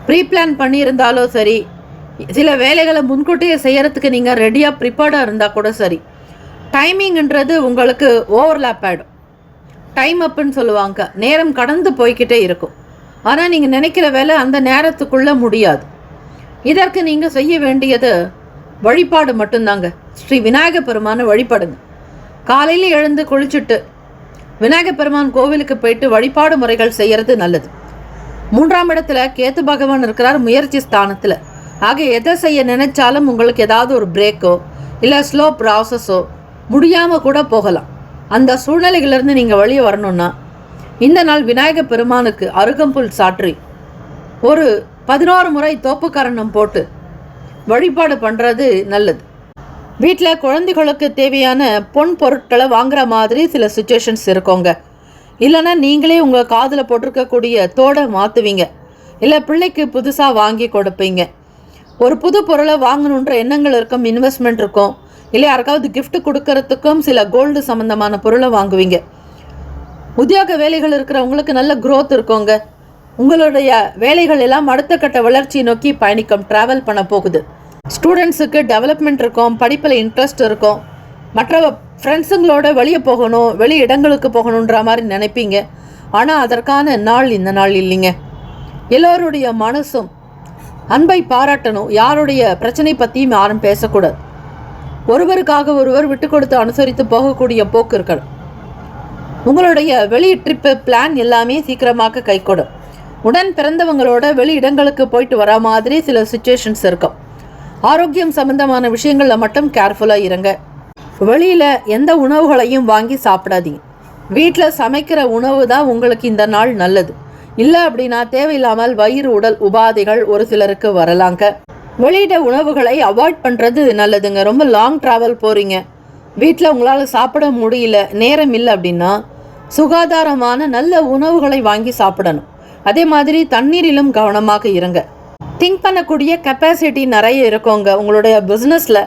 ப்ரீ பிளான் பண்ணியிருந்தாலும் சரி, சில வேலைகளை முன்கூட்டியே செய்கிறதுக்கு நீங்கள் ரெடியாக ப்ரிப்பேர்டாக இருந்தால் கூட சரி, டைமிங்ன்றது உங்களுக்கு ஓவர்லேப் ஆகிடும். டைம் அப்புன்னு சொல்லுவாங்க. நேரம் கடந்து போய்கிட்டே இருக்கும். ஆனால் நீங்கள் நினைக்கிற வேலை அந்த நேரத்துக்குள்ளே முடியாது. இதற்கு நீங்கள் செய்ய வேண்டியது வழிபாடு மட்டும்தாங்க. ஸ்ரீ விநாயக பெருமானை வழிபடுங்க. காலையில் எழுந்து குளிச்சுட்டு விநாயக பெருமான் கோவிலுக்கு போயிட்டு வழிபாடு முறைகள் செய்கிறது நல்லது. 3ஆம் இடத்துல கேத்து பகவான் இருக்கிறார், முயற்சி ஸ்தானத்தில். ஆக எதை செய்ய நினைச்சாலும் உங்களுக்கு ஏதாவது ஒரு பிரேக்கோ இல்லை ஸ்லோ ப்ராசஸோ முடியாமல் கூட போகலாம். அந்த சூழ்நிலைகளிலிருந்து நீங்கள் வெளியே வரணும்னா இந்த நாள் விநாயக பெருமானுக்கு அருகம்புல் சாற்றி ஒரு 11 முறை தோப்புக்கரணம் போட்டு வழிபாடு பண்ணுறது நல்லது. வீட்டில் குழந்தைகளுக்கு தேவையான பொன் பொருட்களை வாங்குற மாதிரி சில சுச்சுவேஷன்ஸ் இருக்கோங்க. இல்லைன்னா நீங்களே உங்கள் காதில் போட்டிருக்கக்கூடிய தோடை மாற்றுவீங்க. இல்லை பிள்ளைக்கு புதுசாக வாங்கி கொடுப்பீங்க. ஒரு புது பொருளை வாங்கணுன்ற எண்ணங்கள் இருக்கும், இன்வெஸ்ட்மெண்ட் இருக்கும். இல்லை யாருக்காவது கிஃப்ட் கொடுக்கறதுக்கும் சில கோல்டு சம்மந்தமான பொருளை வாங்குவீங்க. உத்தியோக வேலைகள் இருக்கிறவங்களுக்கு நல்ல க்ரோத் இருக்கோங்க. உங்களுடைய வேலைகள் எல்லாம் அடுத்த கட்ட வளர்ச்சியை நோக்கி பயணிக்கும், ட்ராவல் பண்ண போகுது. ஸ்டூடெண்ட்ஸுக்கு டெவலப்மெண்ட் இருக்கும், படிப்பில் இன்ட்ரெஸ்ட் இருக்கும். மற்ற ஃப்ரெண்ட்ஸுங்களோட வெளியே போகணும், வெளி இடங்களுக்கு போகணுன்ற மாதிரி நினைப்பீங்க. ஆனால் அதற்கான நாள் இந்த நாள் இல்லைங்க. எல்லோருடைய மனசும் அன்பை பாராட்டணும். யாருடைய பிரச்சனை பற்றியும் யாரும் பேசக்கூடாது. ஒருவருக்காக ஒருவர் விட்டு கொடுத்து அனுசரித்து போகக்கூடிய போக்கு இருக்கணும். உங்களுடைய வெளி ட்ரிப்பு பிளான் எல்லாமே சீக்கிரமாக கைகூடும். உடன் பிறந்தவங்களோட வெளி இடங்களுக்கு போயிட்டு வர மாதிரி சில சுச்சுவேஷன்ஸ் இருக்கும். ஆரோக்கியம் சம்பந்தமான விஷயங்களில் மட்டும் கேர்ஃபுல்லாக இருங்க. வெளியில் எந்த உணவுகளையும் வாங்கி சாப்பிடாதீங்க. வீட்டில் சமைக்கிற உணவு தான் உங்களுக்கு இந்த நாள் நல்லது. இல்லை அப்படின்னா தேவையில்லாமல் வயிறு உடல் உபாதைகள் ஒரு சிலருக்கு வரலாங்க. வெளியிட உணவுகளை அவாய்ட் பண்ணுறது நல்லதுங்க. ரொம்ப லாங் ட்ராவல் போகிறீங்க, வீட்டில் உங்களால் சாப்பிட முடியல, நேரம் இல்லை அப்படின்னா சுகாதாரமான நல்ல உணவுகளை வாங்கி சாப்பிடணும். அதே மாதிரி தண்ணீரிலும் கவனமாக இருங்க. திங்க் பண்ணக்கூடிய கெப்பாசிட்டி நிறைய இருக்கோங்க. உங்களுடைய பிஸ்னஸில்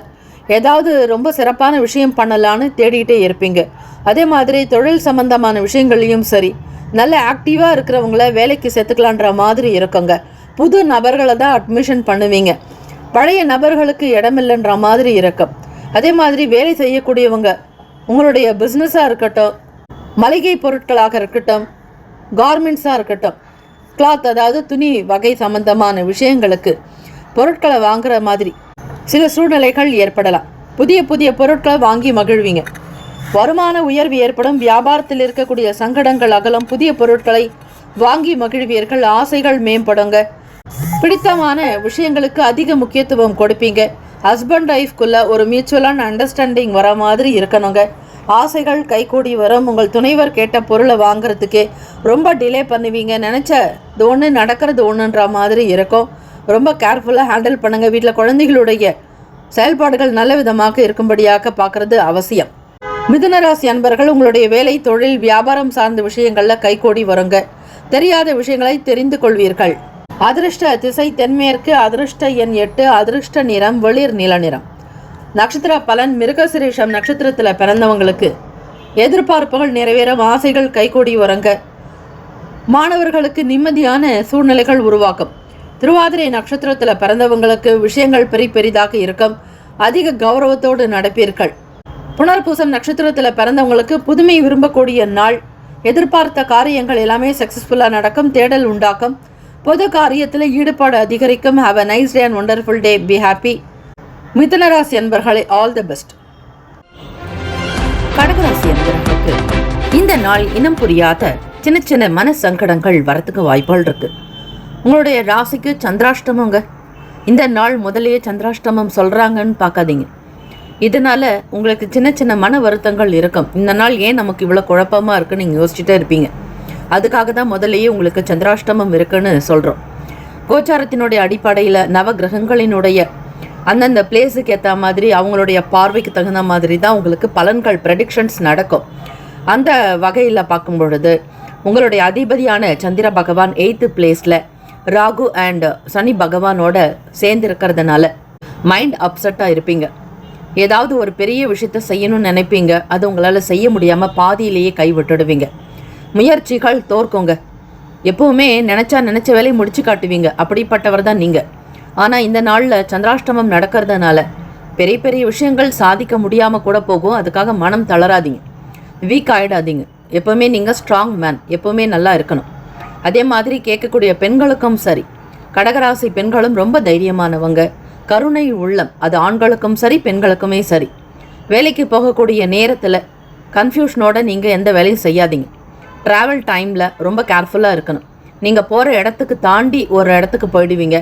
ஏதாவது ரொம்ப சிறப்பான விஷயம் பண்ணலான்னு தேடிக்கிட்டே இருப்பீங்க. அதே மாதிரி தொழில் சம்பந்தமான விஷயங்கள்லையும் சரி, நல்ல ஆக்டிவாக இருக்கிறவங்கள வேலைக்கு சேர்த்துக்கலான்ற மாதிரி இருக்குங்க. புது நபர்களை தான் அட்மிஷன் பண்ணுவீங்க. பழைய நபர்களுக்கு இடமில்லைன்ற மாதிரி இருக்கும். அதே மாதிரி வேலை செய்யக்கூடியவங்க உங்களுடைய பிஸ்னஸாக இருக்கட்டும், மளிகை பொருட்களாக இருக்கட்டும், கார்மெண்ட்ஸாக இருக்கட்டும், கிளாத் அதாவது துணி வகை சம்பந்தமான விஷயங்களுக்கு பொருட்களை வாங்குற மாதிரி சில சூழ்நிலைகள் ஏற்படலாம். புதிய புதிய பொருட்களை வாங்கி மகிழ்வீங்க. வருமான உயர்வு ஏற்படும். வியாபாரத்தில் இருக்கக்கூடிய சங்கடங்கள் அகலும். புதிய பொருட்களை வாங்கி மகிழ்வீர்கள். ஆசைகள் மேம்படுங்க. பிடித்தமான விஷயங்களுக்கு அதிக முக்கியத்துவம் கொடுப்பீங்க. ஹஸ்பண்ட் ஒய்ஃப்குள்ள ஒரு மியூச்சுவலான அண்டர்ஸ்டாண்டிங் வர மாதிரி இருக்கணுங்க. ஆசைகள் கைகூடி வரும். உங்கள் துணைவர் கேட்ட பொருளை வாங்குறதுக்கே ரொம்ப டிலே பண்ணுவீங்க. நினச்சது ஒன்று நடக்கிறது ஒன்றுன்ற மாதிரி இருக்கும். ரொம்ப கேர்ஃபுல்லாக ஹேண்டில் பண்ணுங்கள். வீட்டில் குழந்தைகளுடைய செயல்பாடுகள் நல்ல விதமாக இருக்கும்படியாக பார்க்குறது அவசியம். மிதுனராசி அன்பர்கள், உங்களுடைய வேலை, தொழில், வியாபாரம் சார்ந்த விஷயங்களில் கைகூடி வருங்க. தெரியாத விஷயங்களை தெரிந்து கொள்வீர்கள். அதிர்ஷ்ட திசை தென்மேற்கு. அதிர்ஷ்ட எண் 8. அதிர்ஷ்ட நிறம் வெளிர் நீல நிறம். நட்சத்திர பலன். மிருகசிரீஷம் நட்சத்திரத்தில் பிறந்தவங்களுக்கு எதிர்பார்ப்புகள் நிறைவேறும். ஆசைகள் கைகூடி வருங்க. மாணவர்களுக்கு நிம்மதியான சூழ்நிலைகள் உருவாக்கும். திருவாதிரை நட்சத்திரத்தில் பிறந்தவங்களுக்கு விஷயங்கள் பெரிதாக இருக்கும். அதிக கௌரவத்தோடு நடப்பீர்கள். புனர்பூசம் நட்சத்திரத்தில் பிறந்தவங்களுக்கு புதுமை விரும்பக்கூடிய நாள். எதிர்பார்த்த காரியங்கள் எல்லாமே சக்ஸஸ்ஃபுல்லாக நடக்கும். தேடல் உண்டாக்கும். பொது காரியத்தில் ஈடுபாடு அதிகரிக்கும். Have a nice day and wonderful day. Be happy. மிதுனராசி அன்பர்களே, ஆல் தி பெஸ்ட். கடகராசி அன்பர்களுக்கு இந்த நாள் இனம் புரியாத சின்ன சின்ன மன சங்கடங்கள் வரத்துக்கு வாய்ப்புகள் இருக்கு. உங்களுடைய ராசிக்கு சந்திராஷ்டமங்க. இந்த நாள் முதலே சந்திராஷ்டமம் சொல்கிறாங்கன்னு பார்க்காதீங்க. இதனால் உங்களுக்கு சின்ன சின்ன மன வருத்தங்கள் இருக்கும். இந்த நாள் ஏன் நமக்கு இவ்வளோ குழப்பமாக இருக்குன்னு நீங்கள் யோசிச்சுட்டே இருப்பீங்க. அதுக்காக தான் முதலேயே உங்களுக்கு சந்திராஷ்டமம் இருக்குன்னு சொல்கிறோம். கோச்சாரத்தினுடைய அடிப்படையில் நவ கிரகங்களினுடைய அந்தந்த பிளேஸுக்கு ஏற்ற மாதிரி அவங்களுடைய பார்வைக்கு தகுந்த மாதிரி தான் உங்களுக்கு பலன்கள் ப்ரெடிக்ஷன்ஸ் நடக்கும். அந்த வகையில் பார்க்கும் பொழுது உங்களுடைய அதிபதியான சந்திர பகவான் 8th பிளேஸில் ராகு அண்ட் சனி பகவானோட சேர்ந்து இருக்கிறதுனால மைண்ட் அப்செட்டாக இருப்பீங்க. ஏதாவது ஒரு பெரிய விஷயத்த செய்யணும்னு நினைப்பீங்க. அது உங்களால் செய்ய முடியாமல் பாதியிலேயே கைவிட்டுடுவீங்க. முயற்சிகள் தோற்குங்க. எப்போவுமே நினச்ச வேலையை முடிச்சு காட்டுவீங்க. அப்படிப்பட்டவர் தான் நீங்கள். ஆனால் இந்த நாளில் சந்திராஷ்டமம் நடக்கிறதுனால பெரிய பெரிய விஷயங்கள் சாதிக்க முடியாமல் கூட போகும். அதுக்காக மனம் தளராதிங்க, வீக் ஆகிடாதீங்க. எப்போவுமே நீங்கள் ஸ்ட்ராங் மேன், எப்போவுமே நல்லா இருக்கணும். அதே மாதிரி கேட்கக்கூடிய பெண்களுக்கும் சரி, கடகராசி பெண்களும் ரொம்ப தைரியமானவங்க, கருணை உள்ளம். அது ஆண்களுக்கும் சரி பெண்களுக்குமே சரி. வேலைக்கு போகக்கூடிய நேரத்தில் கன்ஃபியூஷனோட நீங்கள் எந்த வேலையும் செய்யாதீங்க. ட்ராவல் டைமில் ரொம்ப கேர்ஃபுல்லாக இருக்கணும். நீங்கள் போகிற இடத்துக்கு தாண்டி ஒரு இடத்துக்கு போயிடுவீங்க.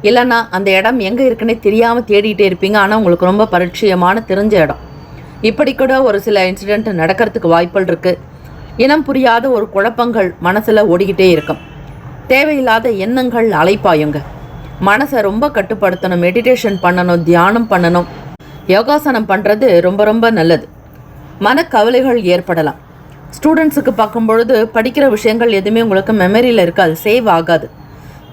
இல்லைன்னா அந்த இடம் எங்கே இருக்குன்னே தெரியாமல் தேடிகிட்டே இருப்பீங்க. ஆனால் உங்களுக்கு ரொம்ப பரிச்சயமான தெரிஞ்ச இடம். இப்படி கூட ஒரு சில இன்சிடெண்ட் நடக்கிறதுக்கு வாய்ப்புகள் இருக்குது. இனம் புரியாத ஒரு குழப்பங்கள் மனசில் ஓடிக்கிட்டே இருக்கும். தேவையில்லாத எண்ணங்கள் அலைப்பாயுங்க. மனசை ரொம்ப கட்டுப்படுத்தணும். மெடிடேஷன் பண்ணணும், தியானம் பண்ணணும், யோகாசனம் பண்ணுறது ரொம்ப ரொம்ப நல்லது. மனக்கவலைகள் ஏற்படலாம். ஸ்டூடெண்ட்ஸுக்கு பார்க்கும்பொழுது படிக்கிற விஷயங்கள் எதுவுமே உங்களுக்கு மெமரியில் இருக்காது, சேவ் ஆகாது.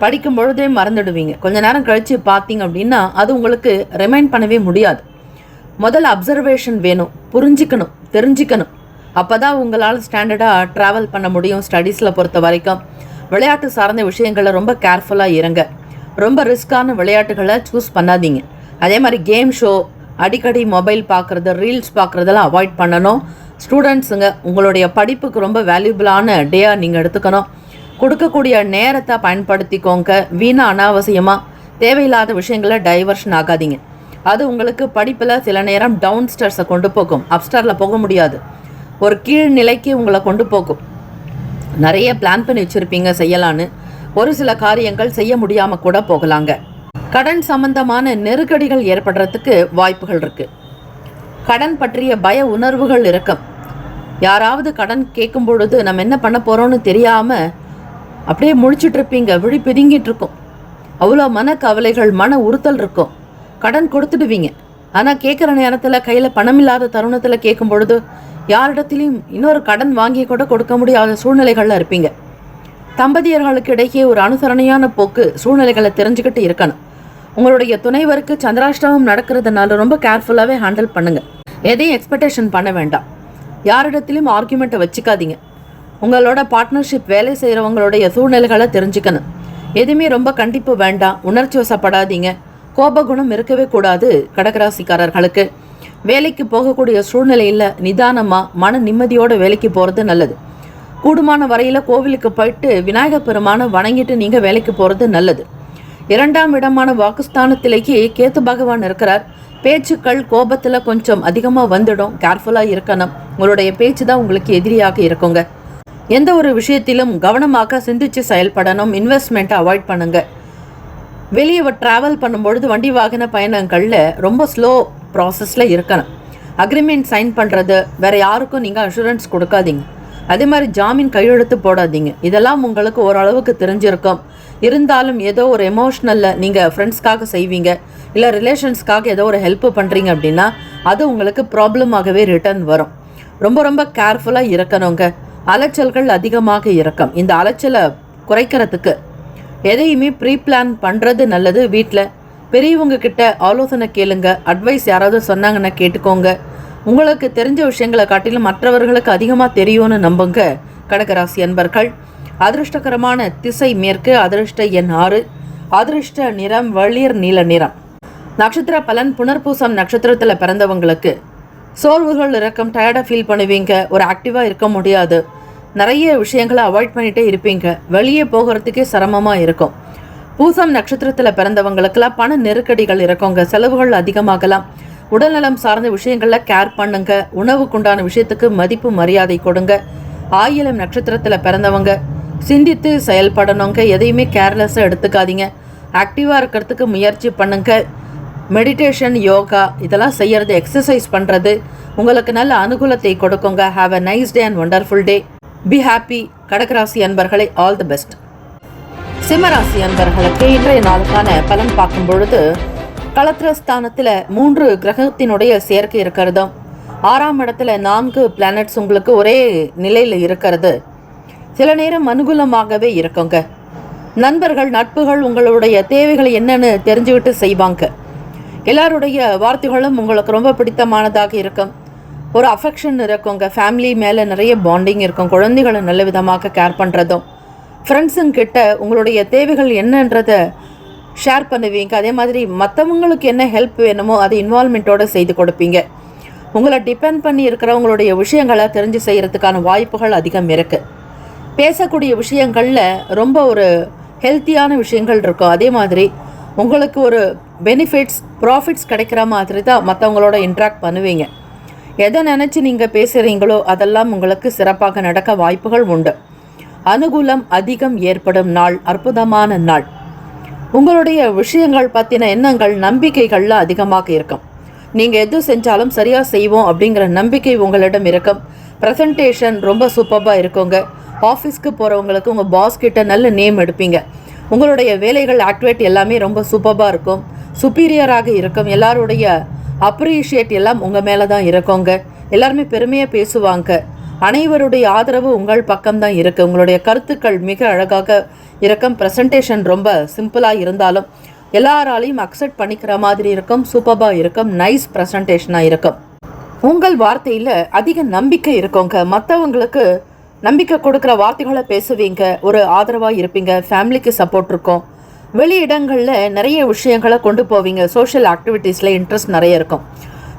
படிக்கும் பொழுதே மறந்துடுவீங்க. கொஞ்ச நேரம் கழித்து பார்த்தீங்க அப்படின்னா அது உங்களுக்கு ரிமைண்ட் பண்ணவே முடியாது. முதல்ல அப்சர்வேஷன் வேணும், புரிஞ்சிக்கணும், தெரிஞ்சிக்கணும். அப்போ தான் உங்களால் ஸ்டாண்டர்டாக ட்ராவல் பண்ண முடியும். ஸ்டடீஸில் பொறுத்த வரைக்கும் விளையாட்டு சார்ந்த விஷயங்களை ரொம்ப கேர்ஃபுல்லாக இருங்க. ரொம்ப ரிஸ்க்கான விளையாட்டுகளை சூஸ் பண்ணாதீங்க. அதே மாதிரி கேம் ஷோ, அடிக்கடி மொபைல் பார்க்குறது, ரீல்ஸ் பார்க்குறதெல்லாம் அவாய்ட் பண்ணணும். ஸ்டூடெண்ட்ஸுங்க, உங்களுடைய படிப்புக்கு ரொம்ப வேல்யூபிளான டேயாக நீங்கள் எடுத்துக்கணும். கொடுக்கக்கூடிய நேரத்தை பயன்படுத்திக்கோங்க. வீணாக அனாவசியமாக தேவையில்லாத விஷயங்களை டைவர்ஷன் ஆகாதீங்க. அது உங்களுக்கு படிப்பில் சில நேரம் டவுன் ஸ்டர்ஸை கொண்டு போகும். அப்ஸ்டாரில் போக முடியாது, ஒரு கீழ்நிலைக்கு உங்களை கொண்டு போகும். நிறைய பிளான் பண்ணி வச்சுருப்பீங்க செய்யலான்னு, ஒரு சில காரியங்கள் செய்ய முடியாமல் கூட போகலாங்க. கடன் சம்பந்தமான நெருக்கடிகள் ஏற்படுறதுக்கு வாய்ப்புகள் இருக்குது. கடன் பற்றிய பய உணர்வுகள் இருக்கும். யாராவது கடன் கேட்கும் பொழுது நம்ம என்ன பண்ண போகிறோன்னு தெரியாமல் அப்படியே முழிச்சிட்ருப்பீங்க. விழி பிதுங்கிட்டு இருக்கும். அவ்வளோ மனக்கவலைகள், மன உறுத்தல் இருக்கும். கடன் கொடுத்துடுவீங்க. ஆனால் கேட்குற நேரத்தில் கையில் பணம் இல்லாத தருணத்தில் கேட்கும் பொழுது யாரிடத்துலையும் இன்னொரு கடன் வாங்கி கூட கொடுக்க முடியாத சூழ்நிலைகளில் இருப்பீங்க. தம்பதியர்களுக்கு இடையே ஒரு அனுசரணையான போக்கு, சூழ்நிலைகளை தெரிஞ்சுக்கிட்டு இருக்கணும். உங்களுடைய துணைவருக்கு சந்திராஷ்டமம் நடக்கிறதுனால ரொம்ப கேர்ஃபுல்லாகவே ஹேண்டில் பண்ணுங்கள். எதையும் எக்ஸ்பெக்டேஷன் பண்ண வேண்டாம். யாரிடத்துலையும் ஆர்குமெண்ட்டை வச்சுக்காதீங்க. உங்களோட பார்ட்னர்ஷிப் வேலை செய்கிறவங்களுடைய சூழ்நிலைகளை தெரிஞ்சுக்கணும். எதுவுமே ரொம்ப கண்டிப்பு வேண்டாம். உணர்ச்சி வசப்படாதீங்க. கோபகுணம் இருக்கவே கூடாது. கடகராசிக்காரர்களுக்கு வேலைக்கு போகக்கூடிய சூழ்நிலையில் நிதானமாக மன நிம்மதியோடு வேலைக்கு போகிறது நல்லது. கூடுமான வரையில் கோவிலுக்கு போயிட்டு விநாயகர் பெருமானை வணங்கிட்டு நீங்கள் வேலைக்கு போகிறது நல்லது. 2ஆம் இடமான வாக்குஸ்தானத்திலேயே கேத்து பகவான் இருக்கிறார். பேச்சுக்கள் கோபத்தில் கொஞ்சம் அதிகமாக வந்துடும். கேர்ஃபுல்லாக இருக்கணும். உங்களுடைய பேச்சு தான் உங்களுக்கு எதிரியாக இருக்குங்க. எந்த ஒரு விஷயத்திலும் கவனமாக சிந்திச்சு செயல்படணும். இன்வெஸ்ட்மெண்ட்டை அவாய்ட் பண்ணுங்க. வெளியே ட்ராவல் பண்ணும்பொழுது வண்டி வாகன பயணங்களில் ரொம்ப ஸ்லோ ப்ராசஸில் இருக்கணும். அக்ரிமெண்ட் சைன் பண்ணுறது, வேறு யாருக்கும் நீங்கள் அஷூரன்ஸ் கொடுக்காதீங்க. அதே மாதிரி ஜாமீன் கையெழுத்து போடாதீங்க. இதெல்லாம் உங்களுக்கு ஓரளவுக்கு தெரிஞ்சிருக்கும். இருந்தாலும் ஏதோ ஒரு எமோஷ்னலில் நீங்கள் ஃப்ரெண்ட்ஸ்க்காக செய்வீங்க, இல்லை ரிலேஷன்ஸ்க்காக ஏதோ ஒரு ஹெல்ப் பண்ணுறீங்க அப்படின்னா அது உங்களுக்கு ப்ராப்ளமாகவே ரிட்டர்ன் வரும். ரொம்ப ரொம்ப கேர்ஃபுல்லாக இருக்கணுங்க. அலைச்சல்கள் அதிகமாக இருக்கும். இந்த அலைச்சலை குறைக்கிறதுக்கு எதையுமே ப்ரீ பிளான் பண்ணுறது நல்லது. வீட்டில் பெரியவங்க கிட்ட ஆலோசனை கேளுங்க. அட்வைஸ் யாராவது சொன்னாங்கன்னா கேட்டுக்கோங்க. உங்களுக்கு தெரிஞ்ச விஷயங்களை காட்டிலும் மற்றவர்களுக்கு அதிகமாக தெரியும்னு நம்புங்க. கடகராசி அன்பர்கள். அதிர்ஷ்டகரமான திசை மேற்கு. அதிர்ஷ்ட எண் 6. அதிர்ஷ்ட நிறம் வெளிர் நீல நிறம். நட்சத்திர பலன். புனர்பூசம் நட்சத்திரத்தில் பிறந்தவங்களுக்கு சோர்வுகள் இருக்கும். டயர்டாக ஃபீல் பண்ணுவீங்க. ஒரு ஆக்டிவாக இருக்க முடியாது. நிறைய விஷயங்களை அவாய்ட் பண்ணிகிட்டே இருப்பீங்க. வெளியே போகிறதுக்கே சிரமமாக இருக்கும். பூசம் நட்சத்திரத்தில் பிறந்தவங்களுக்கெல்லாம் பண நெருக்கடிகள் இருக்குங்க. செலவுகள் அதிகமாகலாம். உடல்நலம் சார்ந்த விஷயங்களில் கேர் பண்ணுங்க. உணவுக்குண்டான விஷயத்துக்கு மதிப்பு மரியாதை கொடுங்க. ஆயிலம் நட்சத்திரத்தில் பிறந்தவங்க சிந்தித்து செயல்படணுங்க. எதையுமே கேர்லெஸ்ஸாக எடுத்துக்காதீங்க. ஆக்டிவாக இருக்கிறதுக்கு முயற்சி பண்ணுங்க. மெடிடேஷன், யோகா இதெல்லாம் செய்கிறது, எக்ஸசைஸ் பண்ணுறது உங்களுக்கு நல்ல அனுகூலத்தை கொடுக்குங்க. Have a nice day and wonderful day. Be happy. கடகராசி அன்பர்களை ஆல் தி பெஸ்ட். சிம்மராசி அன்பர்களுக்கு இன்றைய நாளுக்கான பலன் பார்க்கும் பொழுது களத்திரஸ்தானத்தில் 3 கிரகத்தினுடைய சேர்க்கை இருக்கிறதும், 6ஆம் இடத்துல 4 பிளானட்ஸ் உங்களுக்கு ஒரே நிலையில் இருக்கிறது சில நேரம் அனுகூலமாகவே இருக்குங்க. நண்பர்கள், நட்புகள் உங்களுடைய தேவைகள் என்னன்னு தெரிஞ்சுக்கிட்டு செய்வாங்க. எல்லாருடைய வார்த்தைகளும் உங்களுக்கு ரொம்ப பிடித்தமானதாக இருக்கும். ஒரு அஃபெக்ஷன் இருக்குங்க. ஃபேமிலி மேலே நிறைய பாண்டிங் இருக்கும். குழந்தைகளை நல்ல விதமாக கேர் பண்ணுறதும், ஃப்ரெண்ட்ஸுங்கிட்ட உங்களுடைய தேவைகள் என்னன்றதை ஷேர் பண்ணுவீங்க. அதே மாதிரி மற்றவங்களுக்கு என்ன ஹெல்ப் வேணுமோ அதை இன்வால்மெண்ட்டோடு செய்து கொடுப்பீங்க. உங்களை டிபெண்ட் பண்ணி இருக்கிறவங்களுடைய விஷயங்களை தெரிஞ்சு செய்கிறதுக்கான வாய்ப்புகள் அதிகம் இருக்குது. பேசக்கூடிய விஷயங்களில் ரொம்ப ஒரு ஹெல்த்தியான விஷயங்கள் இருக்கும். அதே மாதிரி உங்களுக்கு ஒரு பெனிஃபிட்ஸ், ப்ராஃபிட்ஸ் கிடைக்கிற மாதிரி தான் மற்றவங்களோட இன்ட்ராக்ட் பண்ணுவீங்க. எதை நினச்சி நீங்கள் பேசுகிறீங்களோ அதெல்லாம் உங்களுக்கு சிறப்பாக நடக்க வாய்ப்புகள் உண்டு. அனுகூலம் அதிகம் ஏற்படும் நாள். அற்புதமான நாள். உங்களுடைய விஷயங்கள் பற்றின எண்ணங்கள், நம்பிக்கைகள்லாம் அதிகமாக இருக்கும். நீங்கள் எது செஞ்சாலும் சரியாக செய்வோம் அப்படிங்கிற நம்பிக்கை உங்களிடம் இருக்கும். ப்ரெசன்டேஷன் ரொம்ப சூப்பராக இருக்குங்க. ஆஃபீஸ்க்கு போகிறவங்களுக்கு உங்கள் பாஸ் கிட்ட நல்ல நேம் எடுப்பீங்க. உங்களுடைய வேலைகள், ஆக்டிவிட்டி எல்லாமே ரொம்ப சூப்பராக இருக்கும். சுப்பீரியராக இருக்கும். எல்லாருடைய அப்ரிஷியேட் எல்லாம் உங்கள் மேலே தான் இருக்குங்க. எல்லாருமே பெருமையாக பேசுவாங்க. அனைவருடைய ஆதரவு உங்கள் பக்கம்தான் இருக்குது. உங்களுடைய கருத்துக்கள் மிக அழகாக இருக்கும். ப்ரெசன்டேஷன் ரொம்ப சிம்பிளாக இருந்தாலும் எல்லாராலையும் அக்செப்ட் பண்ணிக்கிற மாதிரி இருக்கும். சூப்பராக இருக்கும். நைஸ் ப்ரெசன்டேஷனாக இருக்கும். உங்கள் வார்த்தையில் அதிக நம்பிக்கை இருக்குங்க. மற்றவங்களுக்கு நம்பிக்கை கொடுக்குற வார்த்தைகளை பேசுவீங்க. ஒரு ஆதரவாக இருப்பீங்க. ஃபேமிலிக்கு சப்போர்ட் இருக்கும். வெளி இடங்களில் நிறைய விஷயங்களை கொண்டு போவீங்க. சோஷியல் ஆக்டிவிட்டீஸில் இன்ட்ரெஸ்ட் நிறைய இருக்கும்.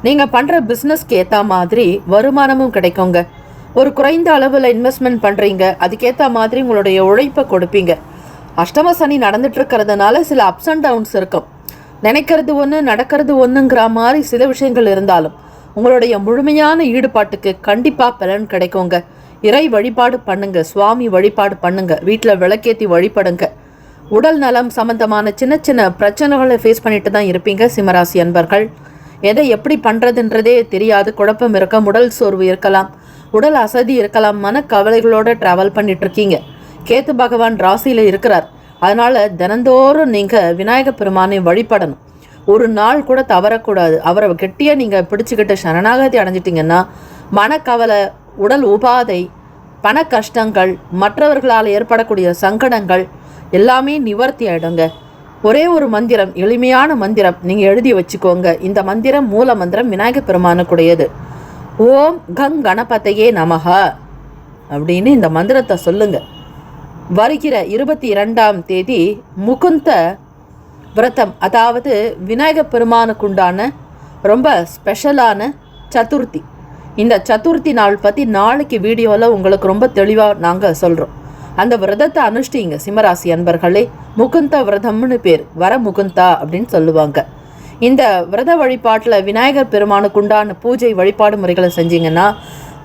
நீங்கள் பண்ணுற பிஸ்னஸ்க்கு ஏற்ற மாதிரி வருமானமும் கிடைக்குங்க. ஒரு குறைந்த அளவில் இன்வெஸ்ட்மெண்ட் பண்ணுறீங்க. அதுக்கேற்ற மாதிரி உங்களுடைய உழைப்பை கொடுப்பீங்க. அஷ்டம சனி நடந்துட்டு இருக்கிறதுனால சில அப்ஸ் அண்ட் டவுன்ஸ் இருக்கும். நினைக்கிறது ஒன்று, நடக்கிறது ஒன்றுங்கிற மாதிரி சில விஷயங்கள் இருந்தாலும் உங்களுடைய முழுமையான ஈடுபாட்டுக்கு கண்டிப்பாக பலன் கிடைக்குங்க. இறை வழிபாடு பண்ணுங்க. சுவாமி வழிபாடு பண்ணுங்க. வீட்டில் விளக்கேற்றி வழிபடுங்க. உடல் நலம் சம்பந்தமான சின்ன சின்ன பிரச்சனைகளை ஃபேஸ் பண்ணிட்டு தான் இருப்பீங்க சிம்மராசி அன்பர்கள். எதை எப்படி பண்ணுறதுன்றதே தெரியாது. குழப்பம் இருக்க, உடல் சோர்வு இருக்கலாம், உடல் அசதி இருக்கலாம். மனக்கவலைகளோடு ட்ராவல் பண்ணிகிட்ருக்கீங்க. கேத்து பகவான் ராசியில் இருக்கிறார். அதனால் தினந்தோறும் நீங்கள் விநாயகர் பெருமானை வழிபடணும். ஒரு நாள் கூட தவறக்கூடாது. அவரை கெட்டியாக நீங்கள் பிடிச்சிக்கிட்டு சரணாகதி அடைஞ்சிட்டிங்கன்னா மனக்கவலை, உடல் உபாதை, பண கஷ்டங்கள், மற்றவர்களால் ஏற்படக்கூடிய சங்கடங்கள் எல்லாமே நிவர்த்தி ஆகிடுங்க. ஒரே ஒரு மந்திரம், எளிமையான மந்திரம் நீங்கள் எழுதி வச்சுக்கோங்க. இந்த மந்திரம் மூல மந்திரம் விநாயகப் பெருமானுக்குடையது. ஓம் கங் கணபதையே நமஹ அப்படின்னு இந்த மந்திரத்தை சொல்லுங்க. வருகிற 22ஆம் தேதி முகுந்த விரதம், அதாவது விநாயகப் பெருமானுக்குண்டான ரொம்ப ஸ்பெஷலான சதுர்த்தி. இந்த சதுர்த்தி நாள் பற்றி நாளைக்கு வீடியோவில் உங்களுக்கு ரொம்ப தெளிவாக நாங்கள் சொல்கிறோம். அந்த விரதத்தை அனுஷ்டிங்க சிம்மராசி அன்பர்களே. முகுந்த விரதம்னு பேர், வர முகுந்தா அப்படின்னு சொல்லுவாங்க. இந்த விரத வழிபாட்டில் விநாயகர் பெருமானுக்குண்டான பூஜை வழிபாடு முறைகளை செஞ்சீங்கன்னா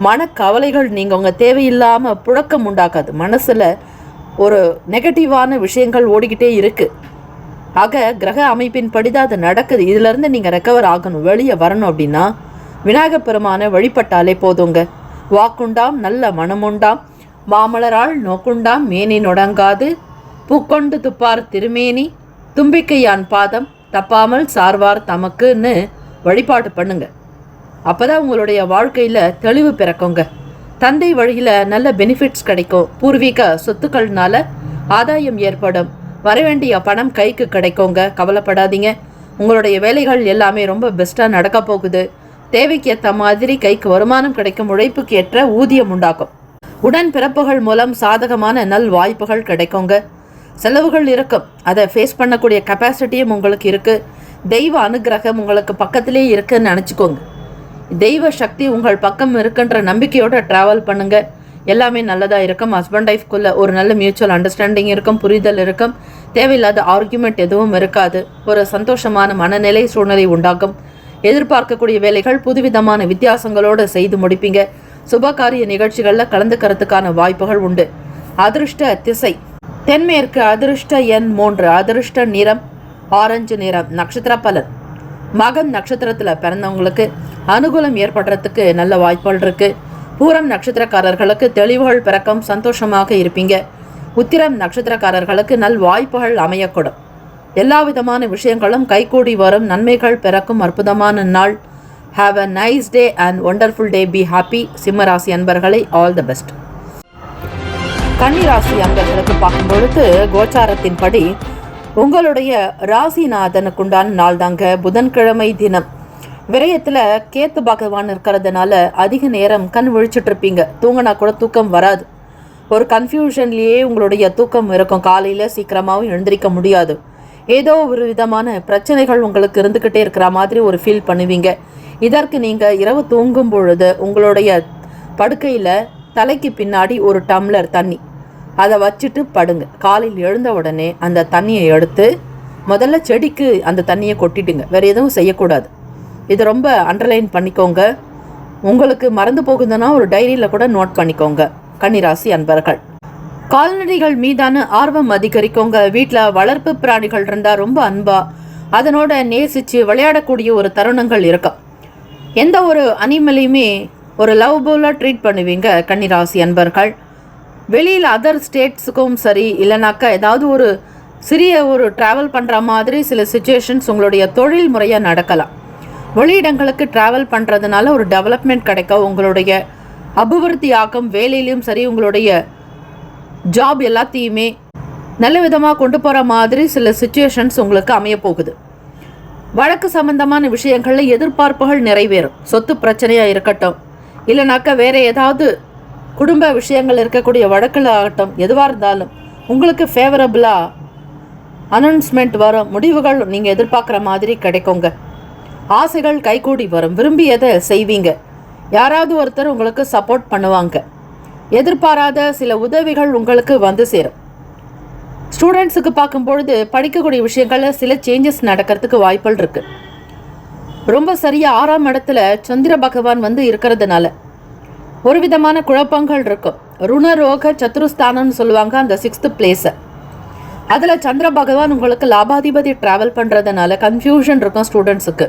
மனக்கவலைகள் நீங்கள் உங்கள் தேவையில்லாமல் புழக்கம் உண்டாக்காது. மனசில் ஒரு நெகட்டிவான விஷயங்கள் ஓடிக்கிட்டே இருக்குது. ஆக கிரக அமைப்பின் படிதான் அது நடக்குது. இதிலேருந்து நீங்கள் ரெக்கவர் ஆகணும், வெளியே வரணும் அப்படின்னா விநாயகப் பெருமானை வழிபட்டாலே போதுங்க. வாக்குண்டாம் நல்ல மனமுண்டாம், மாமலரால் நோக்குண்டாம் மேனி நொடங்காது, பூக்கொண்டு துப்பார் திருமேனி, தும்பிக்கையான் பாதம் தப்பாமல் சார்வார் தமக்குன்னு வழிபாடு பண்ணுங்க. அப்போ தான் உங்களுடைய வாழ்க்கையில் தெளிவு பிறக்குங்க. தந்தை வழியில் நல்ல பெனிஃபிட்ஸ் கிடைக்கும். பூர்வீக சொத்துக்கள்னால ஆதாயம் ஏற்படும். வரவேண்டிய பணம் கைக்கு கிடைக்குங்க. கவலைப்படாதீங்க. உங்களுடைய வேலைகள் எல்லாமே ரொம்ப பெஸ்ட்டாக நடக்க போகுது. தேவைக்கு ஏற்ற மாதிரி கைக்கு வருமானம் கிடைக்கும். உழைப்புக்கு ஏற்ற ஊதியம் உண்டாக்கும். உடன் பிறப்புகள் மூலம் சாதகமான நல் வாய்ப்புகள் கிடைக்குங்க. செலவுகள் இருக்கும், அதை ஃபேஸ் பண்ணக்கூடிய கெப்பாசிட்டியும் உங்களுக்கு இருக்குது. தெய்வ அனுகிரகம் உங்களுக்கு பக்கத்திலே இருக்குன்னு நினச்சிக்கோங்க. தெய்வ சக்தி உங்கள் பக்கம் இருக்குன்ற நம்பிக்கையோடு ட்ராவல் பண்ணுங்கள். எல்லாமே நல்லதாக இருக்கும். ஹஸ்பண்ட் ஒய்ஃப்குள்ளே ஒரு நல்ல மியூச்சுவல் அண்டர்ஸ்டாண்டிங் இருக்கும், புரிதல் இருக்கும். தேவையில்லாத ஆர்கியூமெண்ட் எதுவும் இருக்காது. ஒரு சந்தோஷமான மனநிலை சூழ்நிலை உண்டாகும். எதிர்பார்க்கக்கூடிய வேலைகள் புதுவிதமான வித்தியாசங்களோடு செய்து முடிப்பீங்க. சுபகாரிய நிகழ்ச்சிகளில் கலந்துக்கிறதுக்கான வாய்ப்புகள் உண்டு. அதிர்ஷ்ட திசை தென்மேற்கு, அதிர்ஷ்ட எண் 3, அதிர்ஷ்ட நிறம் ஆரஞ்சு நிறம். நட்சத்திர பலன், மகம் நட்சத்திரத்தில் பிறந்தவங்களுக்கு அனுகூலம் ஏற்படுறதுக்கு நல்ல வாய்ப்புகள் இருக்குது. பூரம் நட்சத்திரக்காரர்களுக்கு தெளிவுகள் பிறக்கும், சந்தோஷமாக இருப்பீங்க. உத்திரம் நட்சத்திரக்காரர்களுக்கு நல் வாய்ப்புகள் அமையக்கூடும். எல்லா விதமான விஷயங்களும் கைகூடி வரும், நன்மைகள் பிறக்கும் அற்புதமான நாள். Have a nice day and wonderful day. Be happy. சிம்மராசி அன்பர்களை ஆல் த பெஸ்ட். கன்னிராசி அன்பர்களுக்கு பார்க்கும் பொழுது கோச்சாரத்தின்படி உங்களுடைய ராசிநாதனுக்குண்டான நாள் தாங்க புதன்கிழமை தினம். விரயத்தில் கேத்து பகவான் இருக்கிறதுனால அதிக நேரம் கண் விழிச்சிட்டு இருப்பீங்க. தூங்கினா கூட தூக்கம் வராது. ஒரு கன்ஃபியூஷன்லேயே உங்களுடைய தூக்கம் இருக்கும். காலையில் சீக்கிரமாகவும் எழுந்திரிக்க முடியாது. ஏதோ ஒரு விதமான பிரச்சனைகள் உங்களுக்கு இருந்துக்கிட்டே இருக்கிற மாதிரி ஒரு ஃபீல் பண்ணுவீங்க. இதற்கு நீங்கள் இரவு தூங்கும் பொழுது உங்களுடைய படுக்கையில் தலைக்கு பின்னாடி ஒரு டம்ளர் தண்ணி அதை வச்சுட்டு படுங்க. காலையில் எழுந்த உடனே அந்த தண்ணியை எடுத்து முதல்ல செடிக்கு அந்த தண்ணியை கொட்டிடுங்க. வேறு எதுவும் செய்யக்கூடாது. இது ரொம்ப அண்டர்லைன் பண்ணிக்கோங்க. உங்களுக்கு மறந்து போகுதுன்னா ஒரு டைரியில் கூட நோட் பண்ணிக்கோங்க. கன்னிராசி அன்பர்கள், கால்நடைகள் மீதான ஆர்வம் அதிகரிக்கோங்க. வீட்டில் வளர்ப்பு பிராணிகள் இருந்தால் ரொம்ப அன்பா அதனோட நேசித்து விளையாடக்கூடிய ஒரு தருணங்கள் இருக்கும். எந்த ஒரு அனிமலையுமே ஒரு லவ் போலாக ட்ரீட் பண்ணுவீங்க கன்னிராசி அன்பர்கள். வெளியில் அதர் ஸ்டேட்ஸுக்கும் சரி, இல்லைனாக்கா ஏதாவது ஒரு சிறிய ஒரு ட்ராவல் பண்ணுற மாதிரி சில சுச்சுவேஷன்ஸ் உங்களுடைய தொழில் முறையாக நடக்கலாம். வெளியிடங்களுக்கு ட்ராவல் பண்ணுறதுனால ஒரு டெவலப்மெண்ட் கிடைக்கும். உங்களுடைய அபிவிருத்தி ஆகும். வேலையிலையும் சரி, உங்களுடைய ஜாப் எல்லாத்தையுமே நல்ல விதமாக கொண்டு போகிற மாதிரி சில சுச்சுவேஷன்ஸ் உங்களுக்கு அமைய போகுது. வழக்கு சம்பந்தமான விஷயங்களில் எதிர்பார்ப்புகள் நிறைவேறும். சொத்து பிரச்சனையாக இருக்கட்டும், இல்லைனாக்கா வேறு ஏதாவது குடும்ப விஷயங்கள் இருக்கக்கூடிய வழக்கில் ஆகட்டும், எதுவாக இருந்தாலும் உங்களுக்கு ஃபேவரபுளாக அனௌன்ஸ்மெண்ட் வரும். முடிவுகள் நீங்கள் எதிர்பார்க்குற மாதிரி கிடைக்குங்க. ஆசைகள் கைகூடி வரும். விரும்பியதை செய்வீங்க. யாராவது ஒருத்தர் உங்களுக்கு சப்போர்ட் பண்ணுவாங்க. எதிர்பாராத சில உதவிகள் உங்களுக்கு வந்து சேரும். ஸ்டூடெண்ட்ஸுக்கு பார்க்கும்பொழுது படிக்கக்கூடிய விஷயங்களில் சில சேஞ்சஸ் நடக்கிறதுக்கு வாய்ப்புகள் இருக்குது. ரொம்ப சரியாக 6ஆம் இடத்துல சந்திர பகவான் வந்து இருக்கிறதுனால ஒரு விதமான குழப்பங்கள் இருக்கும். ருணரோக சத்துருஸ்தானம்னு சொல்லுவாங்க அந்த 6th பிளேஸை. அதில் சந்திர பகவான் உங்களுக்கு லாபாதிபதி ட்ராவல் பண்ணுறதுனால கன்ஃபியூஷன் இருக்கும் ஸ்டூடெண்ட்ஸுக்கு.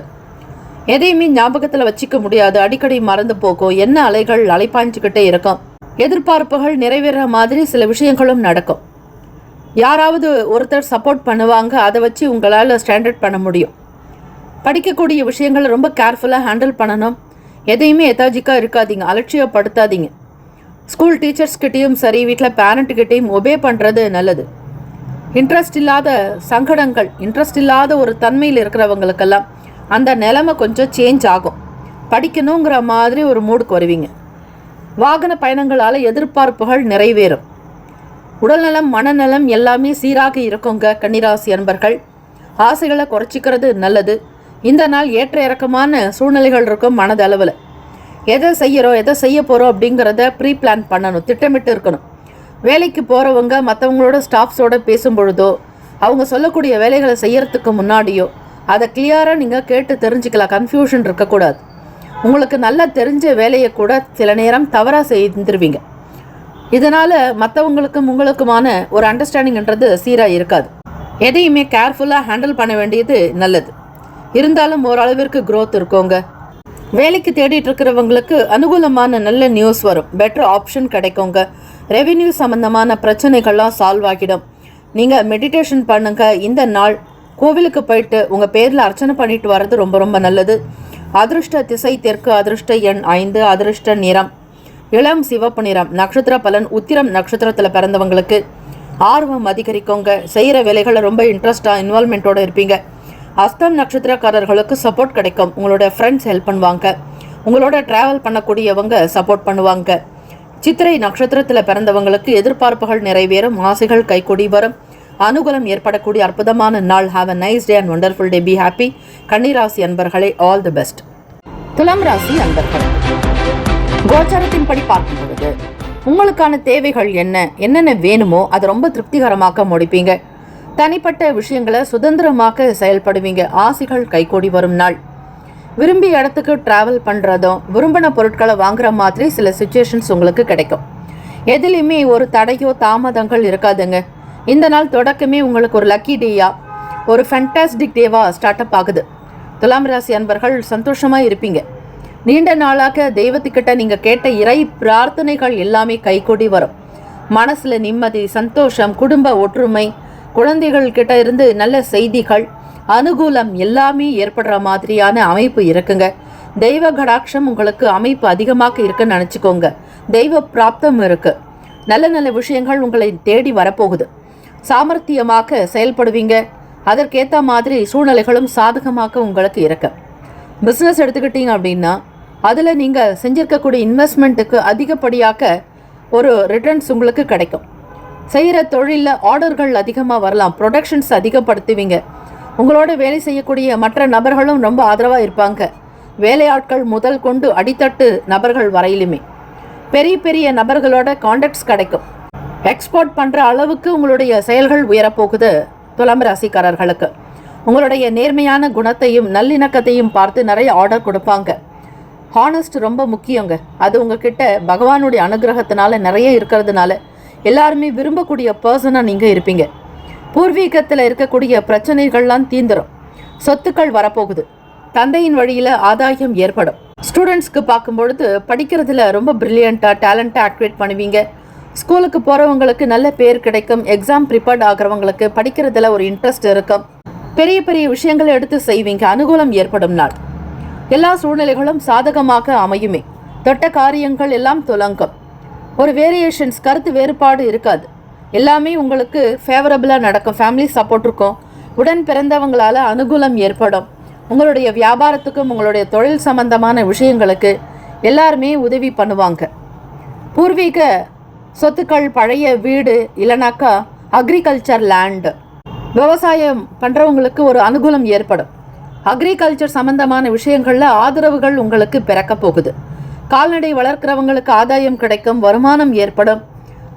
எதையுமே ஞாபகத்தில் வச்சுக்க முடியாது. அடிக்கடி மறந்து போகும். என்ன அலைகள் அலைப்பாய்ச்சிக்கிட்டே இருக்கும். எதிர்பார்ப்புகள் நிறைவேற மாதிரி சில விஷயங்களும் நடக்கும். யாராவது ஒருத்தர் சப்போர்ட் பண்ணுவாங்க. அதை வச்சு உங்களால் ஸ்டாண்டர்ட் பண்ண முடியும். படிக்கக்கூடிய விஷயங்களை ரொம்ப கேர்ஃபுல்லாக ஹேண்டில் பண்ணணும். எதையுமே எதாஜிக்காக இருக்காதீங்க. அலட்சியப்படுத்தாதீங்க. ஸ்கூல் டீச்சர்ஸ்கிட்டையும் சரி, வீட்டில் பேரண்ட்டுக்கிட்டையும் ஒபே பண்ணுறது நல்லது. இன்ட்ரெஸ்ட் இல்லாத சங்கடங்கள், இன்ட்ரெஸ்ட் இல்லாத ஒரு தன்மையில் இருக்கிறவங்களுக்கெல்லாம் அந்த நிலைமை கொஞ்சம் சேஞ்ச் ஆகும். படிக்கணுங்கிற மாதிரி ஒரு மூடுக்கு வருவீங்க. வாகன பயணங்களால் எதிர்பார்ப்புகள் நிறைவேறும். உடல்நலம், மனநலம் எல்லாமே சீராக இருக்குங்க. கன்னிராசி அன்பர்கள், ஆசைகளை குறைச்சிக்கிறது நல்லது. இந்த நாள் ஏற்ற இறக்கமான சூழ்நிலைகள் இருக்கும். மனதளவில் எதை செய்கிறோம், எதை செய்ய போகிறோம் அப்படிங்கிறத ப்ரீ பிளான் பண்ணணும், திட்டமிட்டு இருக்கணும். வேலைக்கு போகிறவங்க மற்றவங்களோட ஸ்டாஃப்ஸோடு பேசும் பொழுதோ, அவங்க சொல்லக்கூடிய வேலைகளை செய்யறதுக்கு முன்னாடியோ அதை கிளியராக நீங்கள் கேட்டு தெரிஞ்சுக்கலாம். கன்ஃபியூஷன் இருக்கக்கூடாது. உங்களுக்கு நல்லா தெரிஞ்ச வேலையை கூட சில நேரம் தவறாக செய்திருவீங்க. இதனால் மற்றவங்களுக்கும் உங்களுக்குமான ஒரு அண்டர்ஸ்டாண்டிங்ன்றது சீராக இருக்காது. எதையுமே கேர்ஃபுல்லாக ஹேண்டில் பண்ண வேண்டியது நல்லது. இருந்தாலும் ஓரளவிற்கு க்ரோத் இருக்கோங்க. வேலைக்கு தேடிட்டு இருக்கிறவங்களுக்கு அனுகூலமான நல்ல நியூஸ் வரும். பெட்டர் ஆப்ஷன் கிடைக்குங்க. ரெவென்யூ சம்பந்தமான பிரச்சனைகள்லாம் சால்வ் ஆகிடும். நீங்கள் மெடிடேஷன் பண்ணுங்க. இந்த நாள் கோவிலுக்கு போயிட்டு உங்கள் பேரில் அர்ச்சனை பண்ணிட்டு வர்றது ரொம்ப ரொம்ப நல்லது. அதிருஷ்ட திசை தெற்கு, அதிருஷ்ட எண் 5, அதிருஷ்ட நிறம் இளம் சிவப்பு நிறம். நட்சத்திர பலன் உத்திரம் நட்சத்திரத்தில் பிறந்தவங்களுக்கு ஆர்வம் அதிகரிக்குங்க. செய்கிற வேலைகளை ரொம்ப இன்ட்ரெஸ்டாக இன்வால்மெண்ட்டோடு இருப்பீங்க. அஸ்தம் நட்சத்திரக்காரர்களுக்கு சப்போர்ட் கிடைக்கும். உங்களோட ஃப்ரெண்ட்ஸ் ஹெல்ப் பண்ணுவாங்க. உங்களோட ட்ராவல் பண்ணக்கூடியவங்க சப்போர்ட் பண்ணுவாங்க. சித்திரை நட்சத்திரத்தில் பிறந்தவங்களுக்கு எதிர்பார்ப்புகள் நிறைவேறும். ஆசைகள் கைகூடி வரும். அனுகூலம் ஏற்படக்கூடிய அற்புதமான நாள். Have a nice day and wonderful day. Be happy. கன்னிராசி அன்பர்களே, ஆல் தி பெஸ்ட். துலாம் ராசி அன்பர்கள், கோச்சாரத்தின்படி பார்க்கும் பொழுது உங்களுக்கான தேவைகள் என்னென்ன வேணுமோ அதை ரொம்ப திருப்திகரமாக முடிப்பீங்க. தனிப்பட்ட விஷயங்களை சுதந்திரமாக செயல்படுவீங்க. ஆசைகள் கைகூடி வரும் நாள். விரும்பிய இடத்துக்கு ட்ராவல் பண்ணுறதும் விரும்பின பொருட்களை வாங்குற மாதிரி சில சுச்சுவேஷன்ஸ் உங்களுக்கு கிடைக்கும். எதுலேயுமே ஒரு தடையோ தாமதங்கள் இருக்காதுங்க. இந்த நாள் தொடக்கமே உங்களுக்கு ஒரு லக்கி டேயா, ஒரு ஃபேண்டாஸ்டிக் டேவாக ஸ்டார்ட் அப் ஆகுது. துலாம் ராசி அன்பர்கள் சந்தோஷமாக இருப்பீங்க. நீண்ட நாளாக தெய்வத்துக்கிட்ட நீங்கள் கேட்ட இறை பிரார்த்தனைகள் எல்லாமே கைகூடி வரும். மனசில் நிம்மதி, சந்தோஷம், குடும்ப ஒற்றுமை, குழந்தைகள் கிட்ட இருந்து நல்ல செய்திகள், அனுகூலம் எல்லாமே ஏற்படுற மாதிரியான அமைப்பு இருக்குங்க. தெய்வ கடாட்சம் உங்களுக்கு அமைப்பு அதிகமாக இருக்குன்னு நினச்சிக்கோங்க. தெய்வ பிராப்தம் இருக்கு. நல்ல நல்ல விஷயங்கள் உங்களை தேடி வரப்போகுது. சாமர்த்தியமாக செயல்படுவீங்க. அதற்கேற்ற மாதிரி சூழ்நிலைகளும் சாதகமாக உங்களுக்கு இருக்கு. பிஸ்னஸ் எடுத்துக்கிட்டீங்க அப்படின்னா அதில் நீங்கள் செஞ்சிருக்கக்கூடிய இன்வெஸ்ட்மெண்ட்டுக்கு அதிகப்படியாக ஒரு ரிட்டர்ன்ஸ் உங்களுக்கு கிடைக்கும். செய்கிற தொழிலில் ஆர்டர்கள் அதிகமாக வரலாம். ப்ரொடக்ஷன்ஸ் அதிகப்படுத்துவீங்க. உங்களோட வேலை செய்யக்கூடிய மற்ற நபர்களும் ரொம்ப ஆதரவாக இருப்பாங்க. வேலையாட்கள் முதல் கொண்டு அடித்தட்டு நபர்கள் வரையிலுமே பெரிய பெரிய நபர்களோட கான்டாக்ட்ஸ் கிடைக்கும். எக்ஸ்போர்ட் பண்ணுற அளவுக்கு உங்களுடைய செயல்கள் உயரப்போகுது. துலாம் ராசிக்காரர்களுக்கு உங்களுடைய நேர்மையான குணத்தையும் நல்லிணக்கத்தையும் பார்த்து நிறைய ஆர்டர் கொடுப்பாங்க. ஹானஸ்ட் ரொம்ப முக்கியங்க. அது உங்ககிட்ட பகவானுடைய அனுகிரகத்தினால நிறைய இருக்கிறதுனால எல்லாருமே விரும்பக்கூடிய பர்சனாக நீங்கள் இருப்பீங்க. பூர்வீகத்தில் இருக்கக்கூடிய பிரச்சனைகள்லாம் தீந்துடும். சொத்துக்கள் வரப்போகுது. தந்தையின் வழியில் ஆதாயம் ஏற்படும். ஸ்டூடெண்ட்ஸ்க்கு பார்க்கும்பொழுது படிக்கிறதுல ரொம்ப பிரில்லியண்ட்டாக டேலண்ட்டாக ஆக்டிவேட் பண்ணுவீங்க. ஸ்கூலுக்கு போகிறவங்களுக்கு நல்ல பேர் கிடைக்கும். எக்ஸாம் ப்ரிப்பேர்ட் ஆகிறவங்களுக்கு படிக்கிறதுல ஒரு இன்ட்ரெஸ்ட் இருக்கும். பெரிய பெரிய விஷயங்களை எடுத்து செய்வீங்க. அனுகூலம் ஏற்படும் நாள். எல்லா சூழ்நிலைகளும் சாதகமாக அமையுமே. தொட்ட காரியங்கள் எல்லாம் துலங்கும். ஒரு வேரியேஷன்ஸ், கருத்து வேறுபாடு இருக்காது. எல்லாமே உங்களுக்கு ஃபேவரபுளாக நடக்கும். ஃபேமிலி சப்போர்ட் இருக்கும். உடன் பிறந்தவங்களால் அனுகூலம் ஏற்படும். உங்களுடைய வியாபாரத்துக்கும் உங்களுடைய தொழில் சம்பந்தமான விஷயங்களுக்கு எல்லாருமே உதவி பண்ணுவாங்க. பூர்வீக சொத்துக்கள், பழைய வீடு, இல்லைனாக்கா அக்ரிகல்ச்சர் லேண்டு, விவசாயம் பண்ணுறவங்களுக்கு ஒரு அனுகூலம் ஏற்படும். அக்ரிகல்ச்சர் சம்பந்தமான விஷயங்களில் ஆதரவுகள் உங்களுக்கு பிறக்க போகுது. கால்நடை வளர்க்குறவங்களுக்கு ஆதாயம் கிடைக்கும். வருமானம் ஏற்படும்.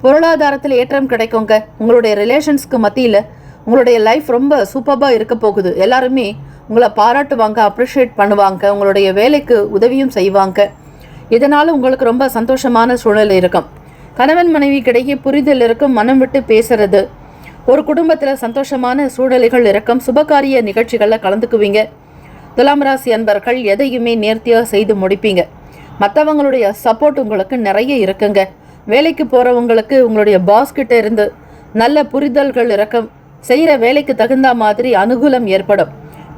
பொருளாதாரத்தில் ஏற்றம் கிடைக்குங்க. உங்களுடைய ரிலேஷன்ஸ்க்கு மத்தியில் உங்களுடைய லைஃப் ரொம்ப சூப்பராக இருக்க போகுது. எல்லாருமே உங்களை பாராட்டுவாங்க, அப்ரிஷியேட் பண்ணுவாங்க. உங்களுடைய வேலைக்கு உதவியும் செய்வாங்க. இதனால் உங்களுக்கு ரொம்ப சந்தோஷமான சூழல் இருக்கும். கணவன் மனைவிக்கிடையே புரிதல் இருக்கும். மனம் விட்டு பேசுறது. ஒரு குடும்பத்தில் சந்தோஷமான சூழ்நிலைகள் இருக்கும். சுபகாரிய நிகழ்ச்சிகளில் கலந்துக்குவீங்க. துலாம் ராசி அன்பர்கள் எதையுமே நேர்த்தியாக செய்து முடிப்பீங்க. மற்றவங்களுடைய சப்போர்ட் உங்களுக்கு நிறைய இருக்குங்க. வேலைக்கு போகிறவங்களுக்கு உங்களுடைய பாஸ்கிட்ட இருந்து நல்ல புரிதல்கள் இருக்கும். செய்கிற வேலைக்கு தகுந்த மாதிரி அனுகூலம் ஏற்படும்.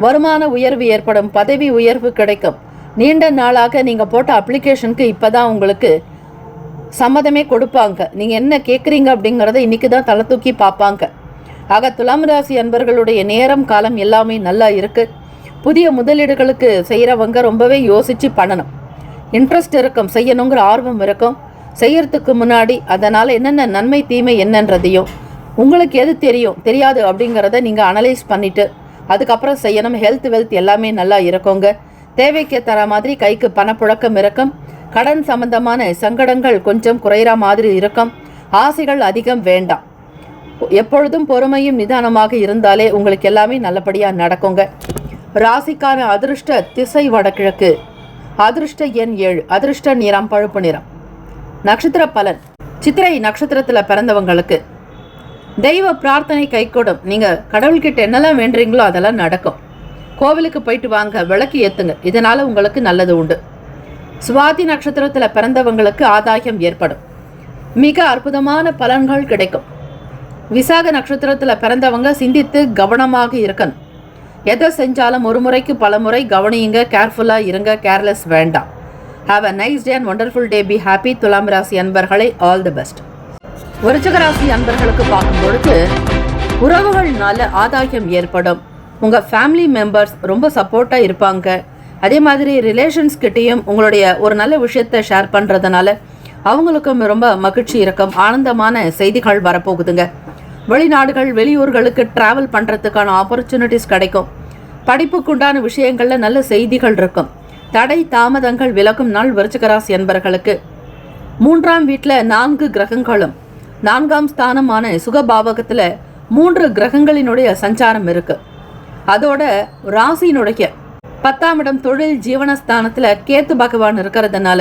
வருமான உயர்வு ஏற்படும். பதவி உயர்வு கிடைக்கும். நீண்ட நாளாக நீங்கள் போட்ட அப்ளிகேஷனுக்கு இப்போ தான் உங்களுக்கு சம்மதமே கொடுப்பாங்க. நீங்கள் என்ன கேட்குறீங்க அப்படிங்கிறத இன்றைக்கி தான் தலை தூக்கி பார்ப்பாங்க. ஆக துலாம் ராசி அன்பர்களுடைய நேரம் காலம் எல்லாமே நல்லா இருக்கு. புதிய முதலீடுகளுக்கு செய்கிறவங்க ரொம்பவே யோசிச்சு பண்ணணும். இன்ட்ரெஸ்ட் இருக்கும், செய்யணுங்கிற ஆர்வம் இருக்கும். செய்யறதுக்கு முன்னாடி அதனால் என்னென்ன நன்மை தீமை என்னன்றதையும் உங்களுக்கு எது தெரியும் தெரியாது அப்படிங்கிறத நீங்கள் அனலைஸ் பண்ணிவிட்டு அதுக்கப்புறம் செய்யணும். ஹெல்த் வெல்த் எல்லாமே நல்லா இருக்குங்க. தேவைக்கு தர மாதிரி கைக்கு பணப்புழக்கம் இருக்கும். கடன் சம்பந்தமான சங்கடங்கள் கொஞ்சம் குறையிற மாதிரி இருக்கும். ஆசைகள் அதிகம் வேண்டாம். எப்பொழுதும் பொறுமையும் நிதானமாக இருந்தாலே உங்களுக்கு எல்லாமே நல்லபடியாக நடக்குங்க. ராசிக்கான அதிர்ஷ்ட திசை வடகிழக்கு, அதிர்ஷ்ட எண் 7, அதிர்ஷ்ட நிறம் பழுப்பு நிறம். நட்சத்திர பலன். சித்திரை நட்சத்திரத்தில் பிறந்தவங்களுக்கு தெய்வ பிரார்த்தனை கைகூடும். நீங்கள் கடவுள்கிட்ட என்னெல்லாம் வேண்டுறீங்களோ அதெல்லாம் நடக்கும். கோவிலுக்கு போயிட்டு வாங்க, விளக்கு ஏற்றுங்க, இதனால் உங்களுக்கு நல்லது உண்டு. சுவாதி நட்சத்திரத்தில் பிறந்தவங்களுக்கு ஆதாயம் ஏற்படும். மிக அற்புதமான பலன்கள் கிடைக்கும். விசாக நட்சத்திரத்தில் பிறந்தவங்க சிந்தித்து கவனமாக இருக்கணும். எதை செஞ்சாலும் ஒரு முறைக்கு பல முறை கவனியுங்க, கேர்ஃபுல்லாக இருங்க, கேர்லெஸ் வேண்டாம். Have a nice day and wonderful day. Be happy. துலாம் ராசி அன்பர்களை ஆல் தி பெஸ்ட். விருச்சிக ராசி அன்பர்களுக்கு பார்க்கும்பொழுது உறவுகள்னால ஆதாயம் ஏற்படும். உங்கள் ஃபேமிலி மெம்பர்ஸ் ரொம்ப சப்போர்ட்டாக இருப்பாங்க. அதே மாதிரி ரிலேஷன்ஸ்கிட்டையும் உங்களுடைய ஒரு நல்ல விஷயத்தை ஷேர் பண்ணுறதுனால அவங்களுக்கும் ரொம்ப மகிழ்ச்சி இருக்கும். ஆனந்தமான செய்திகள் வரப்போகுதுங்க. வெளிநாடுகள் வெளியூர்களுக்கு ட்ராவல் பண்ணுறதுக்கான ஆப்பர்ச்சுனிட்டிஸ் கிடைக்கும். படிப்புக்குண்டான விஷயங்களில் நல்ல செய்திகள் இருக்கும். தடை தாமதங்கள் விலகும் நாள் விருச்சிக ராசி அன்பர்களுக்கு. 3ஆம் வீட்டில் 4 கிரகங்களும் 4ஆம் ஸ்தானமான சுகபாவகத்தில் 3 கிரகங்களினுடைய சஞ்சாரம் இருக்கு. அதோட ராசியினுடைய 10ஆம் இடம் தொழில் ஜீவனஸ்தானத்தில் கேத்து பகவான் இருக்கிறதுனால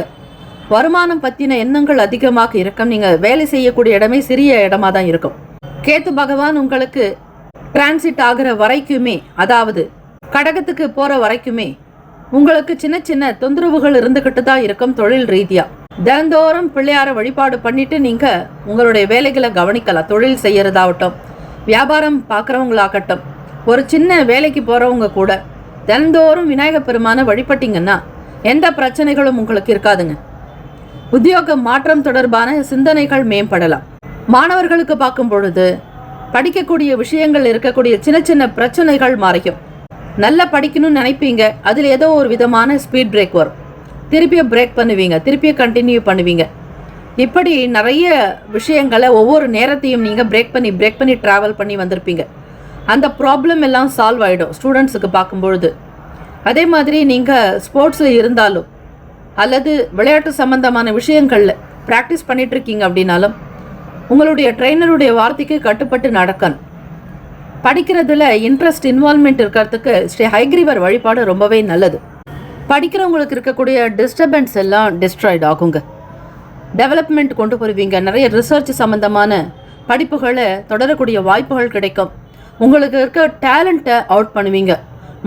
வருமானம் பற்றின எண்ணங்கள் அதிகமாக இருக்கும். நீங்கள் வேலை செய்யக்கூடிய இடமே சிறிய இடமா தான் இருக்கும். கேத்து பகவான் உங்களுக்கு டிரான்சிட் ஆகிற வரைக்குமே, அதாவது கடகத்துக்கு போகிற வரைக்குமே உங்களுக்கு சின்ன சின்ன தொந்தரவுகள் இருந்துக்கிட்டு தான் இருக்கும். தொழில் ரீதியாக தினந்தோறும் பிள்ளையார வழிபாடு பண்ணிட்டு நீங்கள் உங்களுடைய வேலைகளை கவனிக்கலாம். தொழில் செய்யறதாகட்டும், வியாபாரம் பார்க்குறவங்களாகட்டும், ஒரு சின்ன வேலைக்கு போகிறவங்க கூட தினந்தோறும் விநாயகர் பெருமான வழிபட்டிங்கன்னா எந்த பிரச்சனைகளும் உங்களுக்கு இருக்காதுங்க. உத்தியோக மாற்றம் தொடர்பான சிந்தனைகள் மேம்படலாம். மாணவர்களுக்கு பார்க்கும் பொழுது படிக்கக்கூடிய விஷயங்கள் இருக்கக்கூடிய சின்ன சின்ன பிரச்சனைகள் மறைக்கும். நல்லா படிக்கணும்னு நினைப்பீங்க, அதில் ஏதோ ஒரு விதமான ஸ்பீட் பிரேக் வரும். திருப்பியும் பிரேக் பண்ணுவீங்க, திருப்பியும் கண்டினியூ பண்ணுவீங்க. இப்படி நிறைய விஷயங்களை ஒவ்வொரு நேரத்தையும் நீங்கள் பிரேக் பண்ணி ட்ராவல் பண்ணி வந்திருப்பீங்க. அந்த ப்ராப்ளம் எல்லாம் சால்வ் ஆகிடும் ஸ்டூடெண்ட்ஸுக்கு பார்க்கும்பொழுது. அதே மாதிரி நீங்கள் ஸ்போர்ட்ஸில் இருந்தாலும் அல்லது விளையாட்டு சம்பந்தமான விஷயங்களில் ப்ராக்டிஸ் பண்ணிகிட்ருக்கீங்க அப்படின்னாலும் உங்களுடைய ட்ரெயினருடைய வார்த்தைக்கு கட்டுப்பட்டு நடக்கணும். படிக்கிறதுல இன்ட்ரெஸ்ட் இன்வால்மெண்ட் இருக்கிறதுக்கு ஸ்ரீ ஹைகிரீவர் வழிபாடு ரொம்பவே நல்லது. படிக்கிறவங்களுக்கு இருக்கக்கூடிய டிஸ்டர்பன்ஸ் எல்லாம் டிஸ்ட்ராய்ட் ஆகுங்க. டெவலப்மெண்ட் கொண்டு போடுவீங்க. நிறைய ரிசர்ச் சம்மந்தமான படிப்புகளை தொடரக்கூடிய வாய்ப்புகள் கிடைக்கும். உங்களுக்கு இருக்க டேலண்ட்டை அவுட் பண்ணுவீங்க.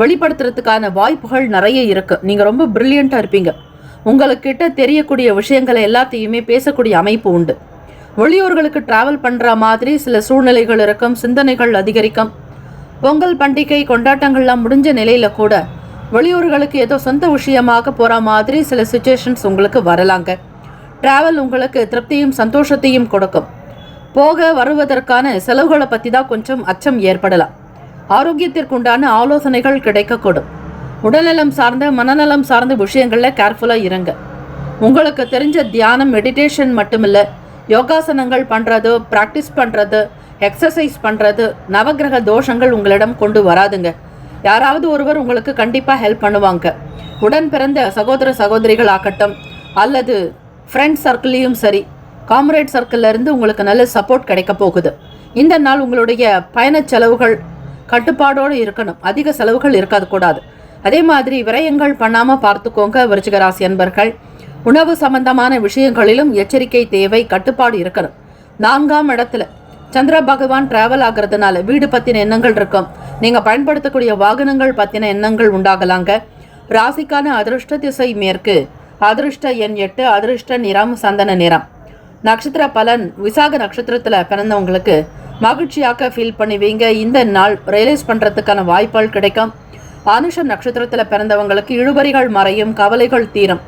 வெளிப்படுத்துறதுக்கான வாய்ப்புகள் நிறைய இருக்குது. நீங்கள் ரொம்ப ப்ரில்லியண்ட்டாக இருப்பீங்க. உங்களுக்கிட்ட தெரியக்கூடிய விஷயங்களை எல்லாத்தையுமே பேசக்கூடிய அமைப்பு உண்டு. வெளியூர்களுக்கு ட்ராவல் பண்ணுற மாதிரி சில சூழ்நிலைகள் இருக்கும். சிந்தனைகள் அதிகரிக்கும். பொங்கல் பண்டிகை கொண்டாட்டங்கள்லாம் முடிஞ்ச நிலையில் கூட வெளியூர்களுக்கு ஏதோ சொந்த விஷயமாக போகிற மாதிரி சில சுச்சுவேஷன்ஸ் உங்களுக்கு வரலாங்க. ட்ராவல் உங்களுக்கு திருப்தியும் சந்தோஷத்தையும் கொடுக்கும். போக வருவதற்கான செலவுகளை பற்றி தான் கொஞ்சம் அச்சம் ஏற்படலாம். ஆரோக்கியத்திற்குண்டான ஆலோசனைகள் கிடைக்கக்கூடும். உடல்நலம் சார்ந்த மனநலம் சார்ந்த விஷயங்களில் கேர்ஃபுல்லாக இருங்க. உங்களுக்கு தெரிஞ்ச தியானம் மெடிடேஷன் மட்டுமில்லை, யோகாசனங்கள் பண்ணுறது, ப்ராக்டிஸ் பண்ணுறது, எக்ஸசைஸ் பண்ணுறது, நவகிரக தோஷங்கள் உங்களிடம் கொண்டு வராதுங்க. யாராவது ஒருவர் உங்களுக்கு கண்டிப்பாக ஹெல்ப் பண்ணுவாங்க. உடன் பிறந்த சகோதர சகோதரிகள் ஆகட்டும் அல்லது ஃப்ரெண்ட்ஸ் சர்க்கிள்லேயும் சரி, காம்ரேட் சர்க்கிள்லேருந்து உங்களுக்கு நல்ல சப்போர்ட் கிடைக்க போகுது. இந்த நாள் உங்களுடைய பயண செலவுகள் கட்டுப்பாடோடு இருக்கணும். அதிக செலவுகள் இருக்காது கூடாது. அதே மாதிரி விரயங்கள் பண்ணாமல் பார்த்துக்கோங்க விருச்சிக ராசி அன்பர்கள். உணவு சம்பந்தமான விஷயங்களிலும் எச்சரிக்கை தேவை, கட்டுப்பாடு இருக்கணும். 4ஆம் இடத்துல சந்திர பகவான் டிராவல் ஆகிறதுனால வீடு பற்றின எண்ணங்கள் இருக்கும். நீங்கள் பயன்படுத்தக்கூடிய வாகனங்கள் பற்றின எண்ணங்கள் உண்டாகலாங்க. ராசிக்கான அதிர்ஷ்ட திசை மேற்கு, அதிர்ஷ்ட எண் 8, அதிர்ஷ்ட நிறம் சந்தன நிறம். நட்சத்திர பலன். விசாக நட்சத்திரத்தில் பிறந்தவங்களுக்கு மகிழ்ச்சியாக ஃபீல் பண்ணுவீங்க. இந்த நாள் ரியலைஸ் பண்ணுறதுக்கான வாய்ப்புகள் கிடைக்கும். அனுஷம் நட்சத்திரத்தில் பிறந்தவங்களுக்கு இழுபறிகள் மறையும், கவலைகள் தீரும்.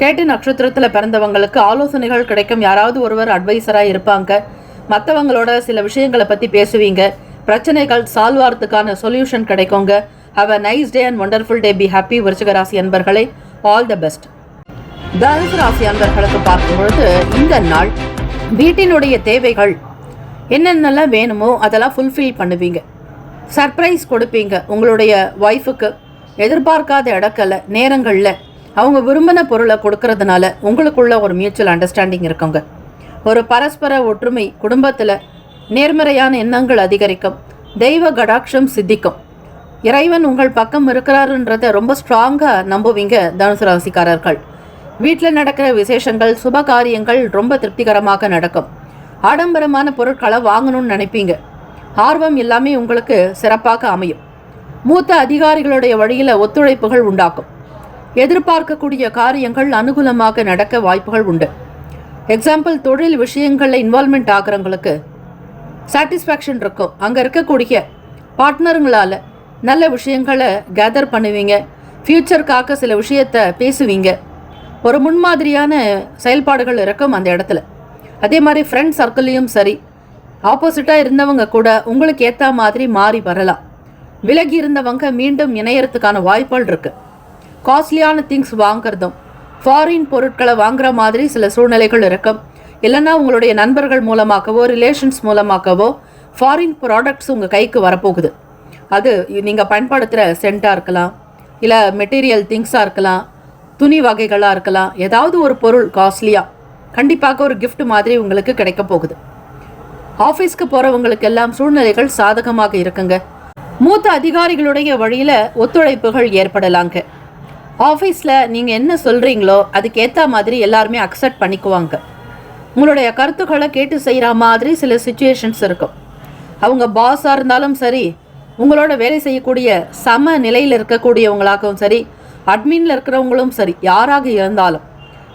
கேட்டு நட்சத்திரத்தில் பிறந்தவங்களுக்கு ஆலோசனைகள் கிடைக்கும். யாராவது ஒருவர் அட்வைசராக இருப்பாங்க. மற்றவங்களோட சில விஷயங்களை பற்றி பேசுவீங்க. பிரச்சனைகள் சால்வ் ஆகிறதுக்கான சொல்யூஷன் கிடைக்குங்க. Have a nice day and wonderful day. Be happy. விருச்சிக ராசி அன்பர்களே, ஆல் த பெஸ்ட். தனுசு ராசி அன்பர்களுக்கு பார்க்கும் பொழுது இந்த நாள் வீட்டினுடைய தேவைகள் என்னென்னலாம் வேணுமோ அதெல்லாம் ஃபுல்ஃபில் பண்ணுவீங்க. சர்ப்ரைஸ் கொடுப்பீங்க உங்களுடைய ஒய்ஃபுக்கு. எதிர்பார்க்காத இடக்கல நேரங்களில் அவங்க விரும்பின பொருளை கொடுக்கறதுனால உங்களுக்குள்ள ஒரு மியூச்சுவல் அண்டர்ஸ்டாண்டிங் இருக்குங்க. ஒரு பரஸ்பர ஒற்றுமை குடும்பத்தில், நேர்மறையான எண்ணங்கள் அதிகரிக்கும், தெய்வ கடாட்சம் சித்திக்கும், இறைவன் உங்கள் பக்கம் இருக்கிறாருன்றதை ரொம்ப ஸ்ட்ராங்காக நம்புவீங்க தனுசு ராசிக்காரர்கள். வீட்டில் நடக்கிற விசேஷங்கள் சுப காரியங்கள் ரொம்ப திருப்திகரமாக நடக்கும். ஆடம்பரமான பொருட்களை வாங்கணும்னு நினைப்பீங்க. ஆர்வம் எல்லாமே உங்களுக்கு சிறப்பாக அமையும். மூத்த அதிகாரிகளுடைய வழியில் ஒத்துழைப்புகள் உண்டாக்கும். எதிர்பார்க்கக்கூடிய காரியங்கள் அனுகூலமாக நடக்க வாய்ப்புகள் உண்டு. எக்ஸாம்பிள், தொழில் விஷயங்களில் இன்வால்மெண்ட் ஆகிறவங்களுக்கு சாட்டிஸ்ஃபேக்ஷன் இருக்கும். அங்கே இருக்கக்கூடிய பார்ட்னருங்களால் நல்ல விஷயங்களை கேதர் பண்ணுவீங்க. ஃப்யூச்சருக்காக சில விஷயத்தை பேசுவீங்க. ஒரு முன்மாதிரியான செயல்பாடுகள் இருக்கும் அந்த இடத்துல. அதே மாதிரி ஃப்ரெண்ட் சர்க்கிள்லையும் சரி, ஆப்போசிட்டாக இருந்தவங்க கூட உங்களுக்கு ஏற்ற மாதிரி மாறி வரலாம். விலகி இருந்தவங்க மீண்டும் இணையறதுக்கான வாய்ப்புகள் இருக்குது. காஸ்ட்லியான திங்ஸ் வாங்கிறதும் ஃபாரின் பொருட்களை வாங்குற மாதிரி சில சூழ்நிலைகள் இருக்கும். இல்லைன்னா உங்களுடைய நண்பர்கள் மூலமாகவோ ரிலேஷன்ஸ் மூலமாகவோ ஃபாரின் ப்ராடக்ட்ஸ் உங்கள் கைக்கு வரப்போகுது. அது நீங்கள் பயன்படுத்துகிற சென்ட்டாக இருக்கலாம், இல்லை மெட்டீரியல் திங்ஸாக இருக்கலாம், துணி வகைகளாக இருக்கலாம். ஏதாவது ஒரு பொருள் காஸ்ட்லியாக கண்டிப்பாக ஒரு கிஃப்ட் மாதிரி உங்களுக்கு கிடைக்க போகுது. ஆஃபீஸ்க்கு போகிறவங்களுக்கு எல்லாம் சூழ்நிலைகள் சாதகமாக இருக்குங்க. மூத்த அதிகாரிகளுடைய வழியில் ஒத்துழைப்புகள் ஏற்படலாங்க. ஆஃபீஸில் நீங்கள் என்ன சொல்கிறீங்களோ அதுக்கேற்ற மாதிரி எல்லாருமே அக்செப்ட் பண்ணிக்குவாங்க. உங்களுடைய கருத்துக்களை கேட்டு செய்கிற மாதிரி சில சுச்சுவேஷன்ஸ் இருக்கும். அவங்க பாஸாக இருந்தாலும் சரி, உங்களோட வேலை செய்யக்கூடிய சம நிலையில் இருக்கக்கூடியவங்களாகவும் சரி, அட்மினில் இருக்கிறவங்களும் சரி, யாராக இருந்தாலும்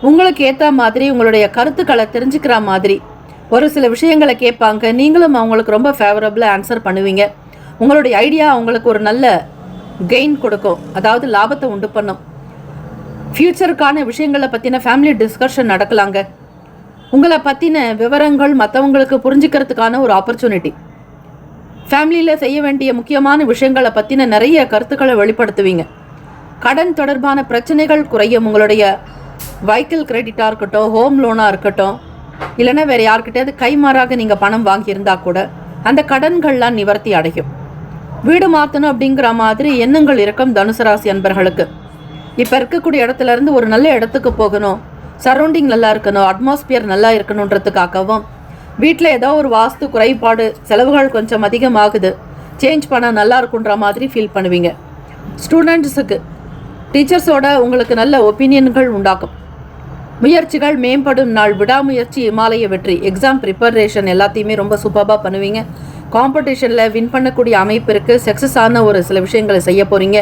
உங்களுக்கு ஏற்ற மாதிரி உங்களுடைய கருத்துக்களை தெரிஞ்சுக்கிற மாதிரி ஒரு சில விஷயங்களை கேட்பாங்க. நீங்களும் அவங்களுக்கு ரொம்ப ஃபேவரபுளாக ஆன்சர் பண்ணுவீங்க. உங்களுடைய ஐடியா அவங்களுக்கு ஒரு நல்ல கெயின் கொடுக்கும், அதாவது லாபத்தை உண்டு பண்ணும். ஃப்யூச்சருக்கான விஷயங்களை பற்றின ஃபேமிலி டிஸ்கஷன் நடக்கலாங்க. உங்களை பற்றின விவரங்கள் மற்றவங்களுக்கு புரிஞ்சுக்கிறதுக்கான ஒரு ஆப்பர்ச்சுனிட்டி. ஃபேமிலியில் செய்ய வேண்டிய முக்கியமான விஷயங்களை பற்றின நிறைய கருத்துக்களை வெளிப்படுத்துவீங்க. கடன் தொடர்பான பிரச்சனைகள் குறையும். உங்களுடைய வெஹிக்கிள் கிரெடிட்டாக இருக்கட்டும், ஹோம் லோனாக இருக்கட்டும், இல்லைன்னா வேறு யார்கிட்டயாவது கைமாறாக நீங்கள் பணம் வாங்கியிருந்தா கூட அந்த கடன்கள்லாம் நிவர்த்தி அடையும். வீடு மாற்றணும் அப்படிங்கிற மாதிரி எண்ணங்கள் இருக்கும் தனுசு ராசி அன்பர்களுக்கு. இப்போ இருக்கக்கூடிய இடத்துல இருந்து ஒரு நல்ல இடத்துக்கு போகணும், சரௌண்டிங் நல்லா இருக்கணும், அட்மாஸ்பியர் நல்லா இருக்கணுன்றதுக்காகவும், வீட்டில் ஏதோ ஒரு வாஸ்து குறைபாடு, செலவுகள் கொஞ்சம் அதிகமாகுது, சேஞ்ச் பண்ண நல்லா இருக்குன்ற மாதிரி ஃபீல் பண்ணுவீங்க. ஸ்டூடெண்ட்ஸுக்கு டீச்சர்ஸோட உங்களுக்கு நல்ல ஒப்பீனியன்கள் உண்டாக்கும். முயற்சிகள் மேம்படும் நாள். விடாமுயற்சி இமாலய வெற்றி. எக்ஸாம் ப்ரிப்பரேஷன் எல்லாத்தையுமே ரொம்ப சூப்பராக பண்ணுவீங்க. காம்படிஷனில் வின் பண்ணக்கூடிய அமைப்பு இருக்குது. சக்ஸஸ் ஆன ஒரு சில விஷயங்களை செய்ய போகிறீங்க.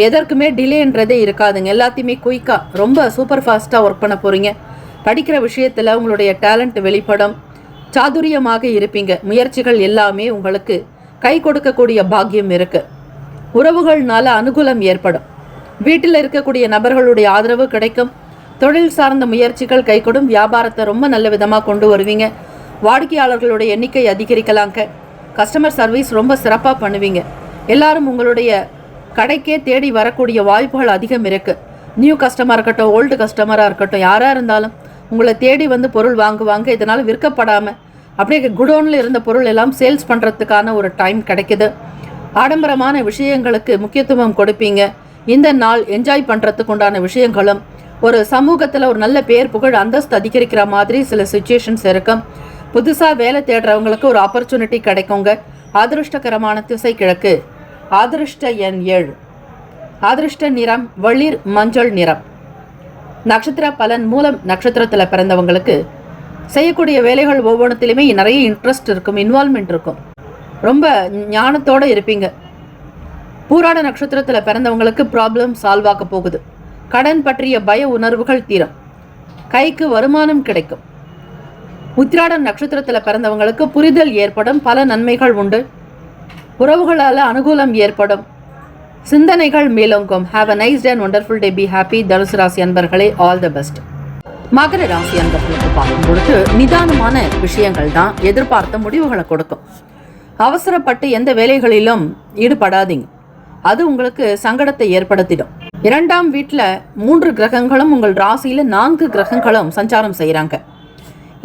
எதற்குமே டிலேன்றதே இருக்காதுங்க. எல்லாத்தையுமே குயிக்காக ரொம்ப சூப்பர் ஃபாஸ்ட்டாக ஒர்க் பண்ண போகிறீங்க. படிக்கிற விஷயத்தில் உங்களுடைய டேலண்ட் வெளிப்படும். சாதுரியமாக இருப்பீங்க. முயற்சிகள் எல்லாமே உங்களுக்கு கை கொடுக்கக்கூடிய பாக்கியம் இருக்குது. உறவுகள்னால அனுகூலம் ஏற்படும். வீட்டில் இருக்கக்கூடிய நபர்களுடைய ஆதரவு கிடைக்கும். தொழில் சார்ந்த முயற்சிகள் கைகூடும். வியாபாரத்தை ரொம்ப நல்ல விதமாக கொண்டு வருவீங்க. வாடிக்கையாளர்களுடைய எண்ணிக்கை அதிகரிக்கலாங்க. கஸ்டமர் சர்வீஸ் ரொம்ப சிறப்பாக பண்ணுவீங்க. எல்லாரும் உங்களுடைய கடைக்கே தேடி வரக்கூடிய வாய்ப்புகள் அதிகம் இருக்குது. நியூ கஸ்டமராக இருக்கட்டும், ஓல்டு கஸ்டமராக இருக்கட்டும், யாராக இருந்தாலும் உங்களை தேடி வந்து பொருள் வாங்குவாங்க. இதனால் விற்கப்படாமல் அப்படியே குடோனில் இருந்த பொருள் எல்லாம் சேல்ஸ் பண்ணுறதுக்கான ஒரு டைம் கிடைக்குது. ஆடம்பரமான விஷயங்களுக்கு முக்கியத்துவம் கொடுப்பீங்க. இந்த நாள் என்ஜாய் பண்ணுறதுக்கு உண்டான விஷயங்களும், ஒரு சமூகத்தில் ஒரு நல்ல பேர் புகழ் அந்தஸ்து அதிகரிக்கிற மாதிரி சில சுச்சுவேஷன்ஸ் இருக்கும். புதுசாக வேலை தேடுறவங்களுக்கு ஒரு ஆப்பர்ச்சுனிட்டி கிடைக்குங்க. அதிருஷ்டகரமான திசை கிழக்கு. அதிருஷ்ட எண் 7. அதிருஷ்ட நிறம் வெளிர் மஞ்சள் நிறம். நட்சத்திர பலன். மூலம் நட்சத்திரத்தில் பிறந்தவங்களுக்கு செய்யக்கூடிய வேலைகள் ஒவ்வொன்றத்திலுமே நிறைய இன்ட்ரெஸ்ட் இருக்கும், இன்வால்மெண்ட் இருக்கும். ரொம்ப ஞானத்தோடு இருப்பீங்க. பூராட நட்சத்திரத்தில் பிறந்தவங்களுக்கு ப்ராப்ளம் சால்வ் ஆக போகுது. கடன் பற்றிய பய உணர்வுகள் தீரும். கைக்கு வருமானம் கிடைக்கும். உத்திராட நட்சத்திரத்தில் பிறந்தவங்களுக்கு புரிதல் ஏற்படும். பல நன்மைகள் உண்டு. உறவுகளால் அனுகூலம் ஏற்படும். சிந்தனைகள் மேலோங்கும். Have a nice day and wonderful day. Be happy. தனுசு ராசி அன்பர்களே, ஆல் த பெஸ்ட். மகர ராசி அன்பர்களுக்கு பார்க்கும் பொழுது நிதானமான விஷயங்கள் தான் எதிர்பார்த்த முடிவுகளை கொடுக்கும். அவசரப்பட்டு எந்த வேலைகளிலும் ஈடுபடாதீங்க. அது உங்களுக்கு சங்கடத்தை ஏற்படுத்திடும். 2ஆம் வீட்டில் 3 கிரகங்களும் உங்கள் ராசியில் 4 கிரகங்களும் சஞ்சாரம் செய்கிறாங்க.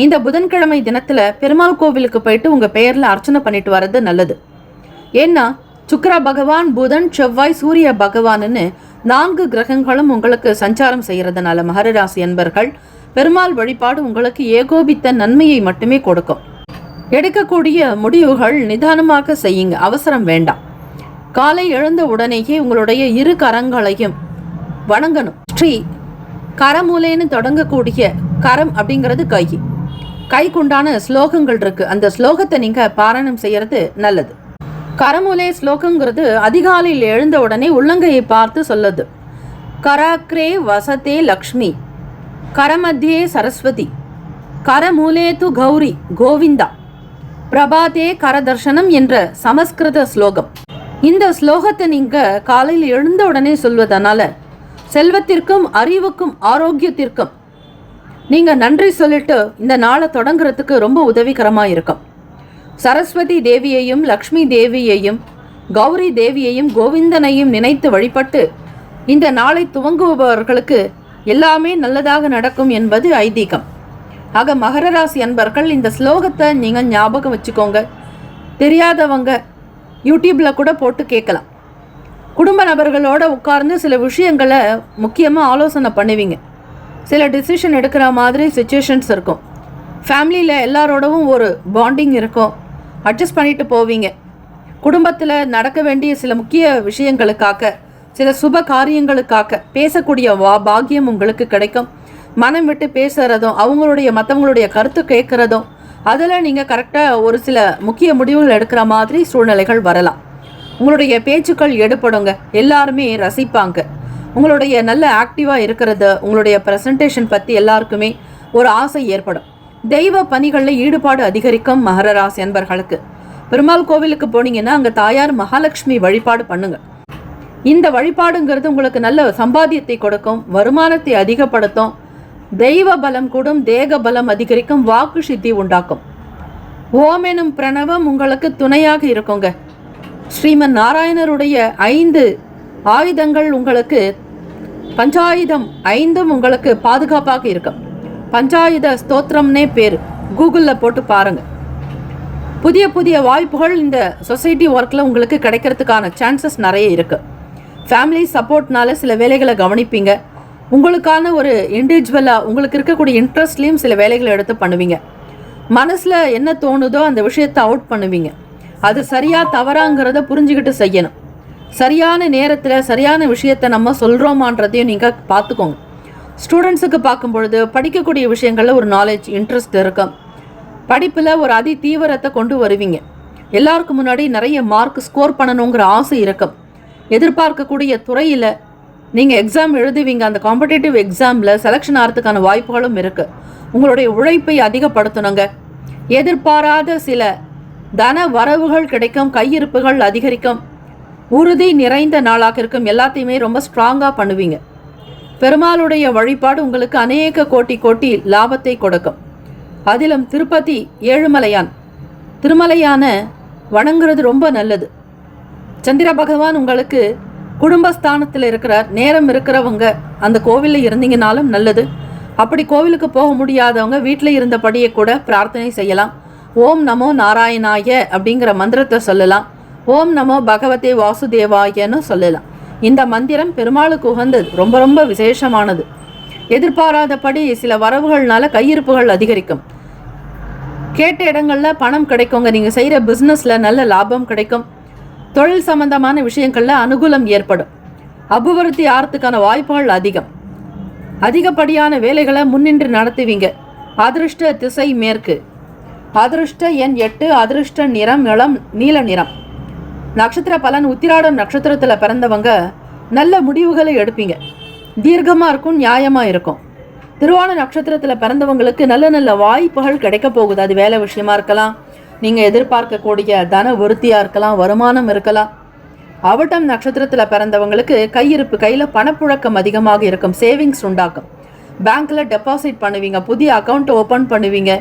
இந்த புதன்கிழமை தினத்தில் பெருமாள் கோவிலுக்கு போயிட்டு உங்கள் பெயரில் அர்ச்சனை பண்ணிட்டு வர்றது நல்லது. ஏன்னா சுக்கிர பகவான், புதன், செவ்வாய், சூரிய பகவான்னு 4 கிரகங்களும் உங்களுக்கு சஞ்சாரம் செய்கிறதுனால மகர ராசி அன்பர்கள் பெருமாள் வழிபாடு உங்களுக்கு ஏகோபித்த நன்மையை மட்டுமே கொடுக்கும். எடுக்கக்கூடிய முடிவுகள் நிதானமாக செய்யுங்க, அவசரம் வேண்டாம். காலை எழுந்த உடனேயே உங்களுடைய 2 கரங்களையும் வணங்கணும். ஸ்ரீ கரமூலேன்னு தொடங்கக்கூடிய கரம் அப்படிங்கிறது கைக்குண்டான ஸ்லோகங்கள் இருக்கு. அந்த ஸ்லோகத்தை நீங்க பாராயணம் செய்யறது நல்லது. கரமூலே ஸ்லோகங்கிறது அதிகாலையில் எழுந்த உடனே உள்ளங்கையை பார்த்து சொல்லுது. கராக்ரே வசதே லக்ஷ்மி, கரமத்தியே சரஸ்வதி, கரமூலே து கௌரி கோவிந்தா, பிரபாதே கரதர்ஷனம் என்ற சமஸ்கிருத ஸ்லோகம். இந்த ஸ்லோகத்தை நீங்க காலையில் எழுந்த உடனே சொல்வதனால செல்வத்திற்கும் அறிவுக்கும் ஆரோக்கியத்திற்கும் நீங்க நன்றி சொல்லிட்டு இந்த நாளை தொடங்குறதுக்கு ரொம்ப உதவிகரமா இருக்கும். சரஸ்வதி தேவியையும், லக்ஷ்மி தேவியையும், கௌரி தேவியையும், கோவிந்தனையும் நினைத்து வழிபட்டு இந்த நாளை துவங்குபவர்களுக்கு எல்லாமே நல்லதாக நடக்கும் என்பது ஐதீகம். ஆக மகர ராசி அன்பர்கள் இந்த ஸ்லோகத்தை நீங்கள் ஞாபகம் வச்சுக்கோங்க. தெரியாதவங்க யூடியூப்பில் கூட போட்டு கேட்கலாம். குடும்ப நபர்களோடு உட்கார்ந்து சில விஷயங்களை முக்கியமாக ஆலோசனை பண்ணுவீங்க. சில டிசிஷன் எடுக்கிற மாதிரி சுச்சுவேஷன்ஸ் இருக்கும். ஃபேமிலியில் எல்லாரோடவும் ஒரு பாண்டிங் இருக்கும். அட்ஜஸ்ட் பண்ணிட்டு போவீங்க. குடும்பத்தில் நடக்க வேண்டிய சில முக்கிய விஷயங்களுக்காக, சில சுப காரியங்களுக்காக பேசக்கூடிய பாக்கியம் உங்களுக்கு கிடைக்கும். மனம் விட்டு பேசுகிறதும், மற்றவங்களுடைய கருத்து கேட்குறதும், அதில் நீங்கள் கரெக்டாக ஒரு சில முக்கிய முடிவுகள் எடுக்கிற மாதிரி சூழ்நிலைகள் வரலாம். உங்களுடைய பேச்சுக்கள் எடுப்படுங்க, எல்லாருமே ரசிப்பாங்க. உங்களுடைய நல்ல ஆக்டிவாக இருக்கிறது, உங்களுடைய ப்ரெசன்டேஷன் பற்றி எல்லாருக்குமே ஒரு ஆசை ஏற்படும். தெய்வ பணிகளில் ஈடுபாடு அதிகரிக்கும். மகர ராசி அன்பர்களுக்கு பெருமாள் கோவிலுக்கு போனீங்கன்னா அங்கே தாயார் மகாலட்சுமி வழிபாடு பண்ணுங்க. இந்த வழிபாடுங்கிறது உங்களுக்கு நல்ல சம்பாத்தியத்தை கொடுக்கும், வருமானத்தை அதிகப்படுத்தும், தெய்வ பலம் கூடும், தேக பலம் அதிகரிக்கும், வாக்கு சித்தி உண்டாக்கும். ஓம் எனும் பிரணவம் உங்களுக்கு துணையாக இருக்குங்க. ஸ்ரீமன் நாராயணருடைய 5 ஆயுதங்கள் உங்களுக்கு, பஞ்சாயுதம் 5ம் உங்களுக்கு பாதுகாப்பாக இருக்கும். பஞ்சாயுத ஸ்தோத்திரம்னே பேர். கூகுளில் போட்டு பாருங்க. புதிய புதிய வாய்ப்புகள் இந்த சொசைட்டி ஒர்க்கில் உங்களுக்கு கிடைக்கிறதுக்கான சான்சஸ் நிறைய இருக்குது. ஃபேமிலி சப்போர்ட்னால சில வேலைகளை கவனிப்பீங்க. உங்களுக்கான ஒரு இண்டிவிஜுவலாக உங்களுக்கு இருக்கக்கூடிய இன்ட்ரெஸ்ட்லேயும் சில வேலைகளை எடுத்து பண்ணுவீங்க. மனசில் என்ன தோணுதோ அந்த விஷயத்தை அவுட் பண்ணுவீங்க. அது சரியா தவறாங்கிறத புரிஞ்சுக்கிட்டு செய்யணும். சரியான நேரத்தில் சரியான விஷயத்தை நம்ம சொல்கிறோமான்றதையும் நீங்கள் பார்த்துக்கோங்க. ஸ்டூடெண்ட்ஸுக்கு பார்க்கும் பொழுது படிக்கக்கூடிய விஷயங்களில் ஒரு நாலேஜ், இன்ட்ரெஸ்ட் இருக்கும். படிப்பில் ஒரு அதி தீவிரத்தை கொண்டு வருவீங்க. எல்லாருக்கும் முன்னாடி நிறைய மார்க் ஸ்கோர் பண்ணணுங்கிற ஆசை இருக்கும். எதிர்பார்க்கக்கூடிய துறையில் நீங்கள் எக்ஸாம் எழுதுவீங்க. அந்த காம்படேட்டிவ் எக்ஸாமில் செலெக்ஷன் ஆகிறதுக்கான வாய்ப்புகளும் இருக்குது. உங்களுடைய உழைப்பை அதிகப்படுத்தணுங்க. எதிர்பாராத சில தன வரவுகள் கிடைக்கும், கையிருப்புகள் அதிகரிக்கும், உறுதி நிறைந்த நாளாக இருக்கும். எல்லாத்தையுமே ரொம்ப ஸ்ட்ராங்காக பண்ணுவீங்க. பெருமாளுடைய வழிபாடு உங்களுக்கு அநேக கோட்டி லாபத்தை கொடுக்கும். அதிலும் திருப்பதி ஏழுமலையான், திருமலையான வணங்குறது ரொம்ப நல்லது. சந்திர பகவான் உங்களுக்கு குடும்பஸ்தானத்தில் இருக்கிறார். நேரம் இருக்கிறவங்க அந்த கோவிலில் இருந்தீங்கனாலும் நல்லது. அப்படி கோவிலுக்கு போக முடியாதவங்க வீட்டில் இருந்தபடியே கூட பிரார்த்தனை செய்யலாம். ஓம் நமோ நாராயணாய அப்படிங்கிற மந்திரத்தை சொல்லலாம். ஓம் நமோ பகவதே வாசுதேவாயன்னு சொல்லலாம். இந்த மந்திரம் பெருமாளுக்கு உகந்தது, ரொம்ப ரொம்ப விசேஷமானது. எதிர்பாராதபடி சில வரவுகள்னால கையிருப்புகள் அதிகரிக்கும். கேட்ட இடங்களில் பணம் கிடைக்குங்க. நீங்கள் செய்கிற பிஸ்னஸில் நல்ல லாபம் கிடைக்கும். தொழில் சம்பந்தமான விஷயங்களில் அனுகூலம் ஏற்படும். அபிவிருத்தி ஆகிறதுக்கான வாய்ப்புகள் அதிகம். அதிகப்படியான வேலைகளை முன்னின்று நடத்துவீங்க. அதிருஷ்ட திசை மேற்கு. அதிருஷ்ட எண் 8. அதிருஷ்ட நிறம் இளம் நீல நிறம். நட்சத்திர பலன் உத்திராடம் நட்சத்திரத்தில் பிறந்தவங்க நல்ல முடிவுகளை எடுப்பீங்க. தீர்க்கமாக இருக்கும், நியாயமாக இருக்கும். திருவான நட்சத்திரத்தில் பிறந்தவங்களுக்கு நல்ல நல்ல வாய்ப்புகள் கிடைக்க போகுது. அது வேலை விஷயமா இருக்கலாம், நீங்கள் எதிர்பார்க்கக்கூடிய தன விருத்தியாக இருக்கலாம், வருமானம் இருக்கலாம். அவிட்டம் நட்சத்திரத்தில் பிறந்தவங்களுக்கு கையிருப்பு, கையில் பணப்புழக்கம் அதிகமாக இருக்கும், சேவிங்ஸ் உண்டாக்கும். பேங்க்கில் டெபாசிட் பண்ணுவீங்க, புதிய அக்கௌண்ட் ஓப்பன் பண்ணுவீங்க,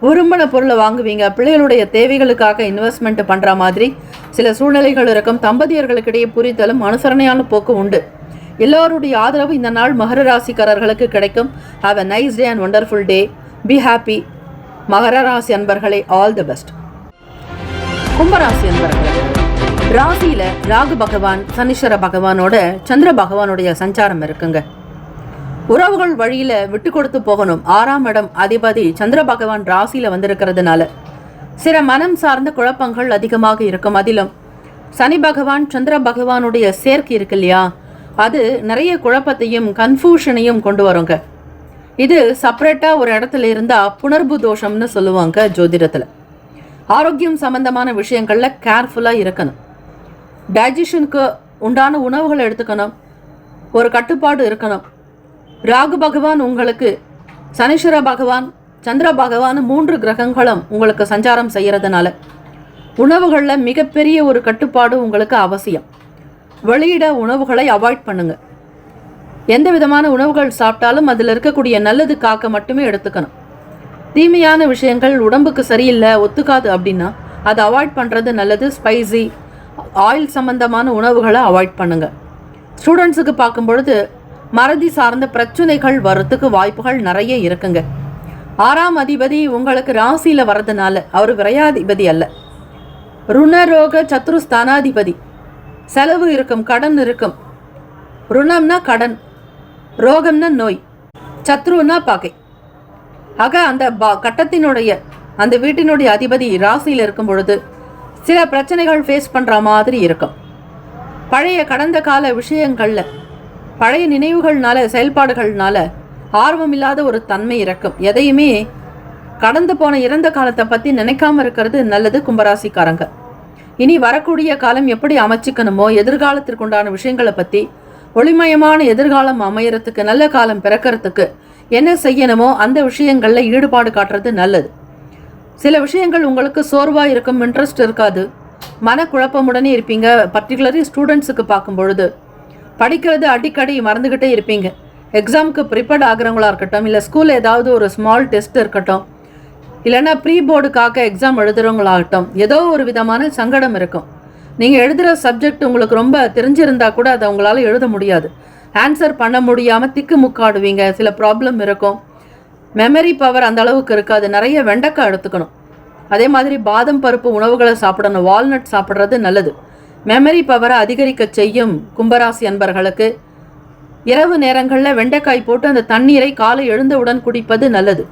விரும்பின பொருளை வாங்குவீங்க. பிள்ளைகளுடைய தேவைகளுக்காக இன்வெஸ்ட்மெண்ட் பண்ணுற மாதிரி சில சூழ்நிலைகள் இருக்கும். தம்பதியர்களுக்கிடையே புரிதலும் அனுசரணையான போக்கு உண்டு. எல்லோருடைய ஆதரவு இந்த நாள் மகர ராசிக்காரர்களுக்கு கிடைக்கும். Have a nice day and wonderful day. Be happy. மகர ராசி அன்பர்களே, ஆல் தி பெஸ்ட். கும்பராசி அன்பர்களே, ராசியில ராகு பகவான் சனீஸ்வர பகவானோட சந்திர பகவானுடைய சஞ்சாரம் இருக்குங்க. உறவுகள் வழியில விட்டு கொடுத்து போகணும். 6ஆம் இடம் அதிபதி சந்திர பகவான் ராசியில வந்திருக்கிறதுனால சில மனம் சார்ந்த குழப்பங்கள் அதிகமாக இருக்கும். அதிலும் சனி பகவான் சந்திர பகவானுடைய சேர்க்கை இருக்கு இல்லையா, அது நிறைய குழப்பத்தையும் கன்ஃபியூஷனையும் கொண்டு வருங்க. இது செப்பரேட்டா ஒரு இடத்துல இருந்தா புணர்வு தோஷம்னு சொல்லுவாங்க ஜோதிடத்துல. ஆரோக்கியம் சம்பந்தமான விஷயங்கள்ல கேர்ஃபுல்லா இருக்கணும். டைஜஷனுக்கு உண்டான உணவுகளை எடுத்துக்கணும். ஒரு கட்டுப்பாடு இருக்கணும். ராகு பகவான் உங்களுக்கு, சனீஸ்வர பகவான், சந்திர பகவான் 3 கிரகங்களும் உங்களுக்கு சஞ்சாரம் செய்யறதுனால உணவுகளில் மிகப்பெரிய ஒரு கட்டுப்பாடு உங்களுக்கு அவசியம். வெளியிட உணவுகளை அவாய்ட் பண்ணுங்க. எந்த விதமான உணவுகள் சாப்பிட்டாலும் அதில் இருக்கக்கூடிய நல்லது காக்க மட்டுமே எடுத்துக்கணும். தீமையான விஷயங்கள் உடம்புக்கு சரியில்லை, ஒத்துக்காது அப்படின்னா அதை அவாய்ட் பண்ணுறது நல்லது. ஸ்பைசி ஆயில் சம்பந்தமான உணவுகளை அவாய்ட் பண்ணுங்க. ஸ்டூடெண்ட்ஸுக்கு பார்க்கும் பொழுது மறதி சார்ந்த பிரச்சனைகள் வர்றதுக்கு வாய்ப்புகள் நிறைய இருக்குங்க. 6ஆம் அதிபதி உங்களுக்கு ராசியில் வர்றதுனால அவர் விரையாதிபதி அல்ல, ருணரோக சத்ருஸ்தானாதிபதி. செலவு இருக்கும், கடன் இருக்கும். ருணம்னா கடன், ரோகம்னா நோய், சத்ருன்னா பகை. ஆக அந்த கட்டத்தினுடைய அந்த வீட்டினுடைய அதிபதி ராசியில் இருக்கும் பொழுது சில பிரச்சனைகள் ஃபேஸ் பண்ணுற மாதிரி இருக்கும். பழைய கடந்த கால விஷயங்களில் பழைய நினைவுகள்னால செயல்பாடுகள்னால ஆர்வம் இல்லாத ஒரு தன்மை இருக்கும். எதையுமே கடந்து போன இறந்த காலத்தை பற்றி நினைக்காம இருக்கிறது நல்லது கும்பராசிக்காரங்க. இனி வரக்கூடிய காலம் எப்படி அமைச்சிக்கணுமோ, எதிர்காலத்திற்குண்டான விஷயங்களை பற்றி, ஒளிமயமான எதிர்காலம் அமையறதுக்கு, நல்ல காலம் பிறக்கிறதுக்கு என்ன செய்யணுமோ அந்த விஷயங்களில் ஈடுபாடு காட்டுறது நல்லது. சில விஷயங்கள் உங்களுக்கு சோர்வாக இருக்கும், இன்ட்ரெஸ்ட் இருக்காது, மனக்குழப்பமுடனே இருப்பீங்க. பர்டிகுலரி ஸ்டூடெண்ட்ஸுக்கு பார்க்கும் பொழுது படிக்கிறது அடிக்கடி மறந்துக்கிட்டே இருப்பீங்க. எக்ஸாமுக்கு ப்ரிப்பேர்ட் ஆகிறவங்களா இருக்கட்டும், இல்லை ஸ்கூலில் ஏதாவது ஒரு ஸ்மால் டெஸ்ட் இருக்கட்டும், இல்லைன்னா ப்ரீ போர்டுக்காக எக்ஸாம் எழுதுகிறவங்களாகட்டும், ஏதோ ஒரு விதமான சங்கடம் இருக்கும். நீங்கள் எழுதுகிற சப்ஜெக்ட் உங்களுக்கு ரொம்ப தெரிஞ்சிருந்தா கூட அதை உங்களால் எழுத முடியாது. ஆன்சர் பண்ண முடியாமல் திக்கு முக்காடுவீங்க. சில ப்ராப்ளம் இருக்கும். மெமரி பவர் அந்த அளவுக்கு இருக்காது. நிறைய வெண்டைக்காய் எடுத்துக்கணும். அதே மாதிரி பாதம் பருப்பு உணவுகளை சாப்பிடணும். வால்நட் சாப்பிட்றது நல்லது. மெமரி பவரை அதிகரிக்க செய்யும். கும்பராசி அன்பர்களுக்கு இரவு நேரங்களில் வெண்டைக்காய் போட்டு அந்த தண்ணீரை காலை எழுந்தவுடன் குடிப்பது நல்லது.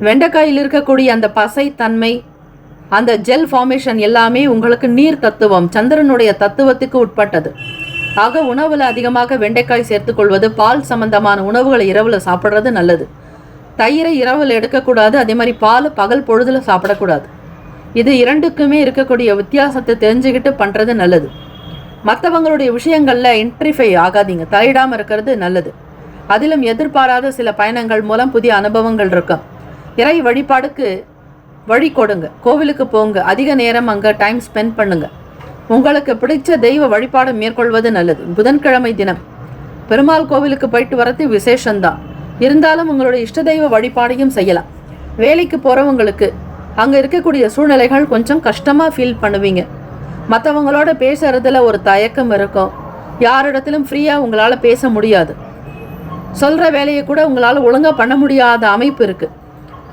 வெண்டைக்காயில் இருக்கக்கூடிய அந்த பசை தன்மை, அந்த ஜெல் ஃபார்மேஷன் எல்லாமே உங்களுக்கு நீர் தத்துவம், சந்திரனுடைய தத்துவத்துக்கு உட்பட்டது. ஆக உணவில் அதிகமாக வெண்டைக்காய் சேர்த்துக்கொள்வது, பால் சம்பந்தமான உணவுகளை இரவில் சாப்பிட்றது நல்லது. தயிரை இரவில் எடுக்கக்கூடாது. அதே மாதிரி பால் பகல் பொழுதில் சாப்பிடக்கூடாது. இது இரண்டுக்குமே இருக்கக்கூடிய வித்தியாசத்தை தெரிஞ்சுக்கிட்டு பண்ணுறது நல்லது. மற்றவங்களுடைய விஷயங்களில் இன்ட்ரிஃபை ஆகாதீங்க, தலையிடாமல் இருக்கிறது நல்லது. அதிலும் எதிர்பாராத சில பயணங்கள் மூலம் புதிய அனுபவங்கள் இருக்கும். இறை வழிபாடுக்கு வழி கொடுங்க. கோவிலுக்கு போங்க. அதிக நேரம் அங்கே டைம் ஸ்பெண்ட் பண்ணுங்க. உங்களுக்கு பிடிச்ச தெய்வ வழிபாடு மேற்கொள்வது நல்லது. புதன்கிழமை தினம் பெருமாள் கோவிலுக்கு போயிட்டு வரது விசேஷந்தான். இருந்தாலும் உங்களுடைய இஷ்ட தெய்வ வழிபாடையும் செய்யலாம். வேலைக்கு போகிறவங்களுக்கு அங்கே இருக்கக்கூடிய சூழ்நிலைகள் கொஞ்சம் கஷ்டமாக ஃபீல் பண்ணுவீங்க. மற்றவங்களோட பேசுறதுல ஒரு தயக்கம் இருக்கும். யாரிடத்திலும் ஃப்ரீயாக உங்களால் பேச முடியாது. சொல்கிற வேலையை கூட உங்களால் ஒழுங்காக பண்ண முடியாத அமைப்பு இருக்குது.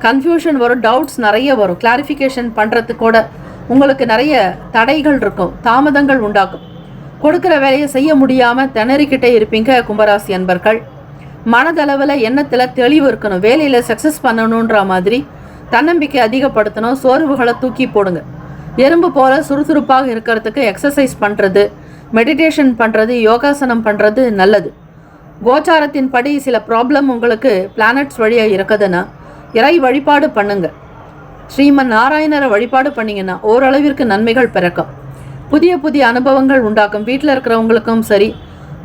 கன்ஃபியூஷன் வரும், டவுட்ஸ் நிறைய வரும். கிளாரிஃபிகேஷன் பண்ணுறதுக்கு கூட உங்களுக்கு நிறைய தடைகள் இருக்கும், தாமதங்கள் உண்டாகும். கொடுக்குற வேலையை செய்ய முடியாமல் திணறிக்கிட்டே இருப்பீங்க கும்பராசி அன்பர்கள். மனதளவில் எண்ணத்தில் தெளிவு இருக்கணும். வேலையில் சக்ஸஸ் பண்ணணுன்ற மாதிரி தன்னம்பிக்கை அதிகப்படுத்தணும். சோர்வுகளை தூக்கி போடுங்க. எறும்பு போல சுறுசுறுப்பாக இருக்கிறதுக்கு எக்ஸசைஸ் பண்ணுறது, மெடிடேஷன் பண்ணுறது, யோகாசனம் பண்ணுறது நல்லது. கோச்சாரத்தின் படி சில ப்ராப்ளம் உங்களுக்கு பிளானட்ஸ் வழியாக இருக்குதுன்னா இறை வழிபாடு பண்ணுங்க. ஸ்ரீமன் நாராயணரை வழிபாடு பண்ணிங்கன்னா ஓரளவிற்கு நன்மைகள் பிறக்கும். புதிய புதிய அனுபவங்கள் உண்டாக்கும். வீட்டில் இருக்கிறவங்களுக்கும் சரி,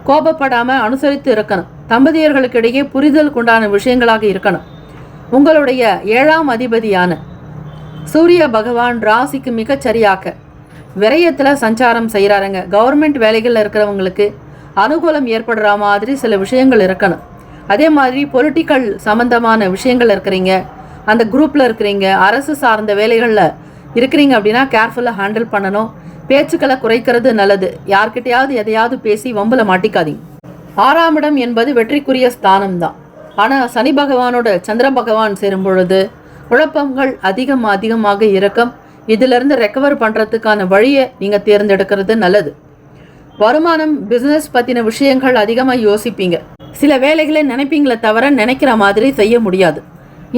கோபப்படாமல் அனுசரித்து இருக்கணும். தம்பதியர்களுக்கிடையே புரிதலுக்கு உண்டான விஷயங்களாக இருக்கணும். உங்களுடைய 7ஆம் அதிபதியான சூரிய பகவான் ராசிக்கு மிகச்சரியாக விரயத்தில் சஞ்சாரம் செய்கிறாருங்க. கவர்மெண்ட் வேலைகளில் இருக்கிறவங்களுக்கு அனுகூலம் ஏற்படுற மாதிரி சில விஷயங்கள் இருக்கணும். அதே மாதிரி பொலிட்டிக்கல் சம்பந்தமான விஷயங்கள் இருக்கிறீங்க, அந்த குரூப்பில் இருக்கிறீங்க, அரசு சார்ந்த வேலைகளில் இருக்கிறீங்க அப்படின்னா கேர்ஃபுல்லாக ஹேண்டில் பண்ணணும். பேச்சுக்களை குறைக்கிறது நல்லது. யார்கிட்டையாவது எதையாவது பேசி வம்புல மாட்டிக்காதீங்க. 6ஆம் இடம் என்பது வெற்றிக்குரிய ஸ்தானம் தான். ஆனால் சனி பகவானோட சந்திர பகவான் சேரும் பொழுது குழப்பங்கள் அதிகமாக இருக்கும். இதிலிருந்து ரெக்கவர் பண்ணுறதுக்கான வழியை நீங்கள் தேர்ந்தெடுக்கிறது நல்லது. வருமானம், பிஸ்னஸ் பற்றின விஷயங்கள் அதிகமாக யோசிப்பீங்க. சில வேலைகளை நினைப்பீங்களே தவிர நினைக்கிற மாதிரி செய்ய முடியாது.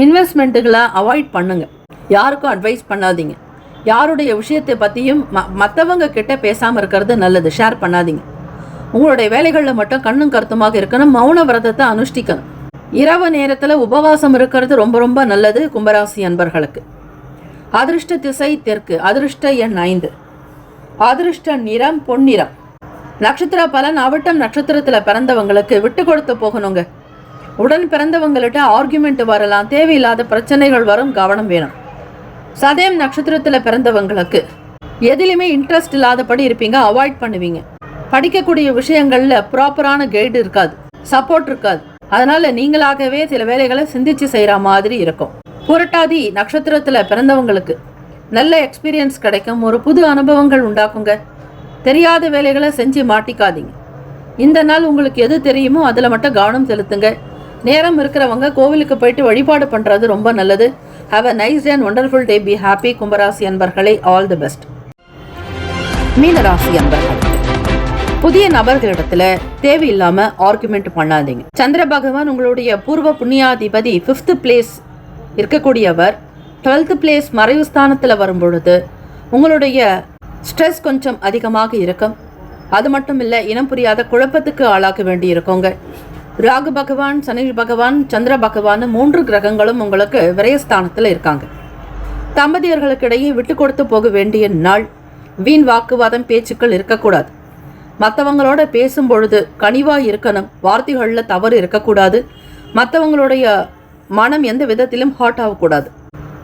இன்வெஸ்ட்மெண்ட்டுகளை அவாய்ட் பண்ணுங்க. யாருக்கும் அட்வைஸ் பண்ணாதீங்க. யாருடைய விஷயத்தை பற்றியும் மற்றவங்க கிட்ட பேசாமல் இருக்கிறது நல்லது. ஷேர் பண்ணாதீங்க. உங்களுடைய வேலைகளில் மட்டும் கண்ணும் கருத்துமாக இருக்கணும். மௌன விரதத்தை அனுஷ்டிக்கணும். இரவு நேரத்தில் உபவாசம் இருக்கிறது ரொம்ப நல்லது. கும்பராசி அன்பர்களுக்கு அதிர்ஷ்ட திசை தெற்கு. அதிர்ஷ்ட எண் 5. அதிர்ஷ்ட நிறம் பொன்னிறம். நட்சத்திர பலன். அவிட்டம் நட்சத்திரத்தில் பிறந்தவங்களுக்கு விட்டு கொடுத்து போகணுங்க. உடன் பிறந்தவங்கள்ட்ட ஆர்குமெண்ட் வரலாம். தேவையில்லாத பிரச்சனைகள் வரும். கவனம் வேணும். சதயம் நட்சத்திரத்தில் பிறந்தவங்களுக்கு எதிலுமே இன்ட்ரெஸ்ட் இல்லாதபடி இருப்பீங்க. அவாய்ட் பண்ணுவீங்க. படிக்கக்கூடிய விஷயங்களில் ப்ராப்பரான கைடு இருக்காது, சப்போர்ட் இருக்காது. அதனால நீங்களாகவே சில வேலைகளை சிந்திச்சு செய்கிற மாதிரி இருக்கும். புரட்டாதி நட்சத்திரத்தில் பிறந்தவங்களுக்கு நல்ல எக்ஸ்பீரியன்ஸ் கிடைக்கும். ஒரு புது அனுபவங்கள் உண்டாக்குங்க. தெரியாத வேலைகளை செஞ்சு மாட்டிக்காதீங்க. இந்த நாள் உங்களுக்கு எது தெரியுமோ அதில் மட்டும் கவனம் செலுத்துங்க. நேரம் இருக்கிறவங்க கோவிலுக்கு போயிட்டு வழிபாடு பண்ணுறது ரொம்ப நல்லது. Have a nice day and wonderful day. Be happy. கும்பராசி அன்பர்களே, ஆல் தி பெஸ்ட். மீனராசி அன்பர்கள், புதிய நபர்களிடத்துல தேவையில்லாம ஆர்குமெண்ட் பண்ணாதீங்க. சந்திர பகவான் உங்களுடைய பூர்வ புண்ணியாதிபதி 5th பிளேஸ் இருக்கக்கூடியவர். 12th பிளேஸ் மறைவு ஸ்தானத்தில் வரும்பொழுது உங்களுடைய ஸ்ட்ரெஸ் கொஞ்சம் அதிகமாக இருக்கும். அது மட்டும் இல்லை, இனம் புரியாத குழப்பத்துக்கு ஆளாக்க வேண்டி இருக்குங்க. ராகு பகவான், சனி பகவான், சந்திர பகவான் 3 கிரகங்களும் உங்களுக்கு விரயஸ்தானத்தில் இருக்காங்க. தம்பதியர்களுக்கு இடையே விட்டு கொடுத்து போக வேண்டிய நாள். வீண் வாக்குவாதம், பேச்சுக்கள் இருக்கக்கூடாது. மற்றவங்களோட பேசும் பொழுது கனிவாக இருக்கணும். வார்த்தைகளில் தவறு இருக்கக்கூடாது. மற்றவங்களுடைய மனம் எந்த விதத்திலும் ஹார்ட் ஆகக்கூடாது.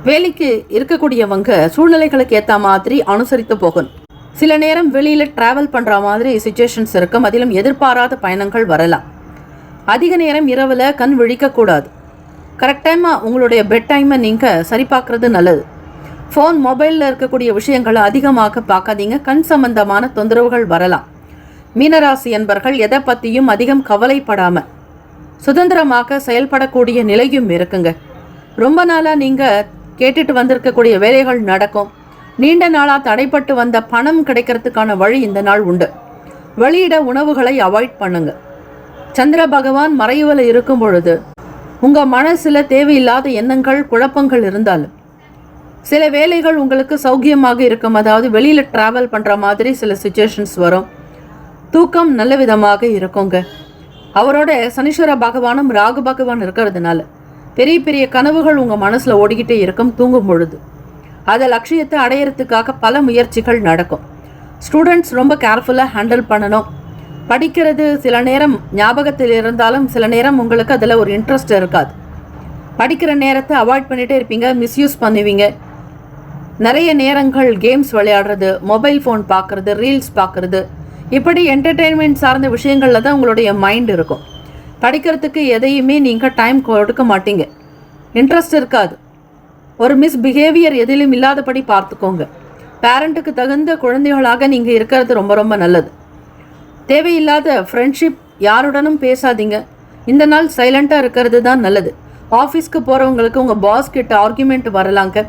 வேலைக்கு இருக்கக்கூடியவங்க சூழ்நிலைகளுக்கு ஏற்ற மாதிரி அனுசரித்து போகணும். சில நேரம் வெளியில் ட்ராவல் பண்ணுற மாதிரி சுச்சுவேஷன்ஸ் இருக்கும். அதிலும் எதிர்பாராத பயணங்கள் வரலாம். அதிக நேரம் இரவில் கண் விழிக்கக்கூடாது. கரெக்ட் டைமாக உங்களுடைய பெட் டைமை நீங்கள் சரி பார்க்குறது நல்லது. ஃபோன், மொபைலில் இருக்கக்கூடிய விஷயங்களை அதிகமாக பார்க்காதீங்க. கண் சம்பந்தமான தொந்தரவுகள் வரலாம். மீனராசி என்பர்கள் எதை பற்றியும் அதிகம் கவலைப்படாமல் சுதந்திரமாக செயல்படக்கூடிய நிலையும் இருக்குங்க. ரொம்ப நாளாக நீங்கள் கேட்டுட்டு வந்திருக்கக்கூடிய வேலைகள் நடக்கும். நீண்ட நாளாக தடைப்பட்டு வந்த பணம் கிடைக்கிறதுக்கான வழி இந்த நாள் உண்டு. வெளியிட உணவுகளை அவாய்ட் பண்ணுங்க. சந்திர பகவான் மறைவில் இருக்கும் பொழுது உங்கள் மனசில் தேவையில்லாத எண்ணங்கள், குழப்பங்கள் இருந்தாலும் சில வேலைகள் உங்களுக்கு சௌக்கியமாக இருக்கும். அதாவது வெளியில் ட்ராவல் பண்ணுற மாதிரி சில சுச்சுவேஷன்ஸ் வரும். தூக்கம் நல்ல விதமாக இருக்குங்க. அவரோட சனீஸ்வர பகவானும் ராகு பகவான் இருக்கிறதுனால பெரிய பெரிய கனவுகள் உங்கள் மனசில் ஓடிக்கிட்டே இருக்கும் தூங்கும் பொழுது. அதை லட்சியத்தை அடையிறதுக்காக பல முயற்சிகள் நடக்கும். ஸ்டூடெண்ட்ஸ் ரொம்ப கேர்ஃபுல்லாக ஹேண்டில் பண்ணணும். படிக்கிறது சில நேரம் ஞாபகத்தில் இருந்தாலும் சில நேரம் உங்களுக்கு அதில் ஒரு இன்ட்ரெஸ்ட் இருக்காது. படிக்கிற நேரத்தை அவாய்ட் பண்ணிகிட்டே இருப்பீங்க. மிஸ்யூஸ் பண்ணுவீங்க. நிறைய நேரங்கள் கேம்ஸ் விளையாடுறது, மொபைல் ஃபோன் பார்க்குறது, ரீல்ஸ் பார்க்குறது, இப்படி என்டர்டெயின்மெண்ட் சார்ந்த விஷயங்களில் தான் உங்களுடைய மைண்ட் இருக்கும். படிக்கிறதுக்கு எதையுமே நீங்கள் டைம் கொடுக்க மாட்டீங்க. இன்ட்ரெஸ்ட் இருக்காது. ஒரு மிஸ்பிஹேவியர் எதிலும் இல்லாதபடி பார்த்துக்கோங்க. பேரண்ட்டுக்கு தகுந்த குழந்தைகளாக நீங்கள் இருக்கிறது ரொம்ப நல்லது. தேவையில்லாத ஃப்ரெண்ட்ஷிப் யாருடனும் பேசாதீங்க. இந்த நாள் சைலண்ட்டாக இருக்கிறது தான் நல்லது. ஆஃபீஸ்க்கு போகிறவங்களுக்கு உங்கள் பாஸ் கிட்ட ஆர்குமெண்ட் வரலாங்க.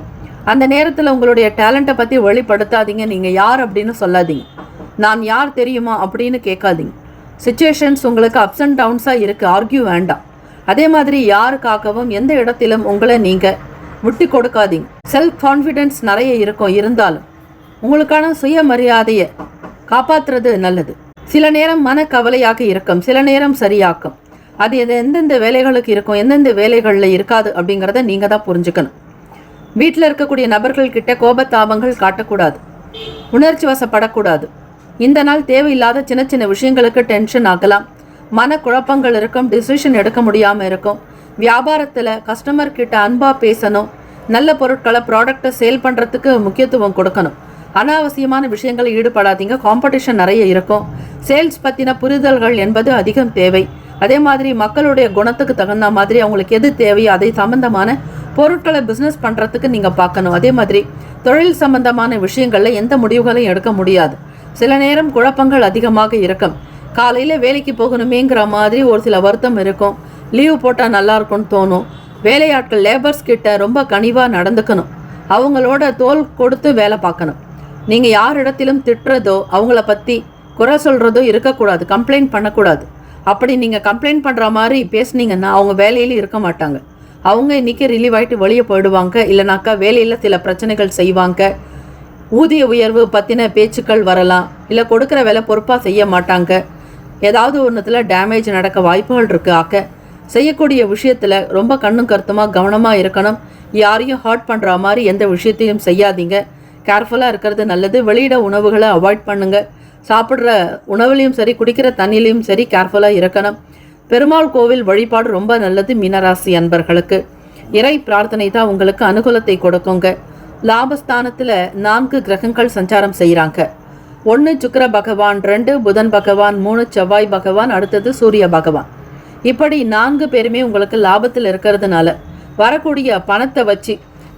அந்த நேரத்தில் உங்களுடைய டேலண்ட்டை பற்றி வெளிப்படுத்தாதீங்க. நீங்கள் யார் அப்படின்னு சொல்லாதீங்க. நான் யார் தெரியுமா அப்படின்னு கேட்காதீங்க. சிச்சுவேஷன்ஸ் உங்களுக்கு அப்ஸ் அண்ட் டவுன்ஸாக இருக்குது. ஆர்கியூ வேண்டாம். அதே மாதிரி யாருக்காகவும் எந்த இடத்திலும் உங்களை நீங்கள் விட்டு கொடுக்காதீங்க. செல்ஃப் கான்ஃபிடென்ஸ் நிறைய இருக்கும். இருந்தாலும் உங்களுக்கான சுயமரியாதையை காப்பாற்றுறது நல்லது. சில நேரம் மனக்கவலையாக இருக்கும், சில நேரம் சரியாக்கும். அது எந்தெந்த வேலைகளுக்கு இருக்கும், எந்தெந்த வேலைகளில் இருக்காது அப்படிங்கிறத நீங்கள் தான் புரிஞ்சுக்கணும். வீட்டில் இருக்கக்கூடிய நபர்கள்கிட்ட கோபத்தாபங்கள் காட்டக்கூடாது. உணர்ச்சி வசப்படக்கூடாது. இந்த நாள் தேவையில்லாத சின்ன சின்ன விஷயங்களுக்கு டென்ஷன் ஆகலாம். மனக்குழப்பங்கள் இருக்கும். டிசிஷன் எடுக்க முடியாமல் இருக்கும். வியாபாரத்தில் கஸ்டமர்கிட்ட அன்பாக பேசணும். நல்ல பொருட்களை, ப்ராடக்டை சேல் பண்ணுறதுக்கு முக்கியத்துவம் கொடுக்கணும். அனாவசியமான விஷயங்களை ஈடுபடாதீங்க. காம்படிஷன் நிறைய இருக்கும். சேல்ஸ் பற்றின புரிதல்கள் என்பது அதிகம் தேவை. அதே மாதிரி மக்களுடைய குணத்துக்கு தகுந்த மாதிரி அவங்களுக்கு எது தேவையோ அதை சம்பந்தமான பொருட்களை பிஸ்னஸ் பண்ணுறதுக்கு நீங்கள் பார்க்கணும். அதே மாதிரி தொழில் சம்பந்தமான விஷயங்களில் எந்த முடிவுகளையும் எடுக்க முடியாது. சில நேரம் குழப்பங்கள் அதிகமாக இருக்கும். காலையில் வேலைக்கு போகணுமேங்கிற மாதிரி ஒரு சில வருத்தம் இருக்கும். லீவு போட்டால் நல்லா இருக்கும்னு தோணும். வேலையாட்கள் லேபர்ஸ் கிட்ட ரொம்ப கனிவாக நடந்துக்கணும். அவங்களோட தோல் கொடுத்து வேலை பார்க்கணும். நீங்கள் யார் இடத்திலும் திட்டுறதோ அவங்கள பற்றி குறை சொல்கிறதோ இருக்கக்கூடாது. கம்ப்ளைண்ட் பண்ணக்கூடாது. அப்படி நீங்கள் கம்ப்ளைண்ட் பண்ணுற மாதிரி பேசுனீங்கன்னா அவங்க வேலையில் இருக்க மாட்டாங்க. அவங்க இன்றைக்கி ரிலீவ் ஆகிட்டு வெளியே போயிடுவாங்க. இல்லைனாக்கா வேலையில் சில பிரச்சனைகள் செய்வாங்க. ஊதிய உயர்வு பற்றின பேச்சுக்கள் வரலாம். இல்லை கொடுக்குற வேலை பொறுப்பாக செய்ய மாட்டாங்க. ஏதாவது ஒன்றுத்தில் டேமேஜ் நடக்க வாய்ப்புகள் இருக்குது. ஆக்க செய்யக்கூடிய விஷயத்தில் ரொம்ப கண்ணும் கருத்துமாக கவனமாக இருக்கணும். யாரையும் ஹர்ட் பண்ணுற மாதிரி எந்த விஷயத்தையும் செய்யாதீங்க. கேர்ஃபுல்லாக இருக்கிறது நல்லது. வெளியிட உணவுகளை அவாய்ட் பண்ணுங்கள். சாப்பிட்ற உணவுலையும் சரி குடிக்கிற தண்ணிலையும் சரி கேர்ஃபுல்லாக இருக்கணும். பெருமாள் கோவில் வழிபாடு ரொம்ப நல்லது. மீனராசி அன்பர்களுக்கு இறை பிரார்த்தனை தான் உங்களுக்கு அனுகூலத்தை கொடுக்குங்க. லாபஸ்தானத்தில் 4 கிரகங்கள் சஞ்சாரம் செய்கிறாங்க. 1 சுக்கிர பகவான், 2 புதன் பகவான், 3 செவ்வாய் பகவான், அடுத்தது சூரிய பகவான். இப்படி 4 பேருமே உங்களுக்கு லாபத்தில் இருக்கிறதுனால வரக்கூடிய பணத்தை வச்சு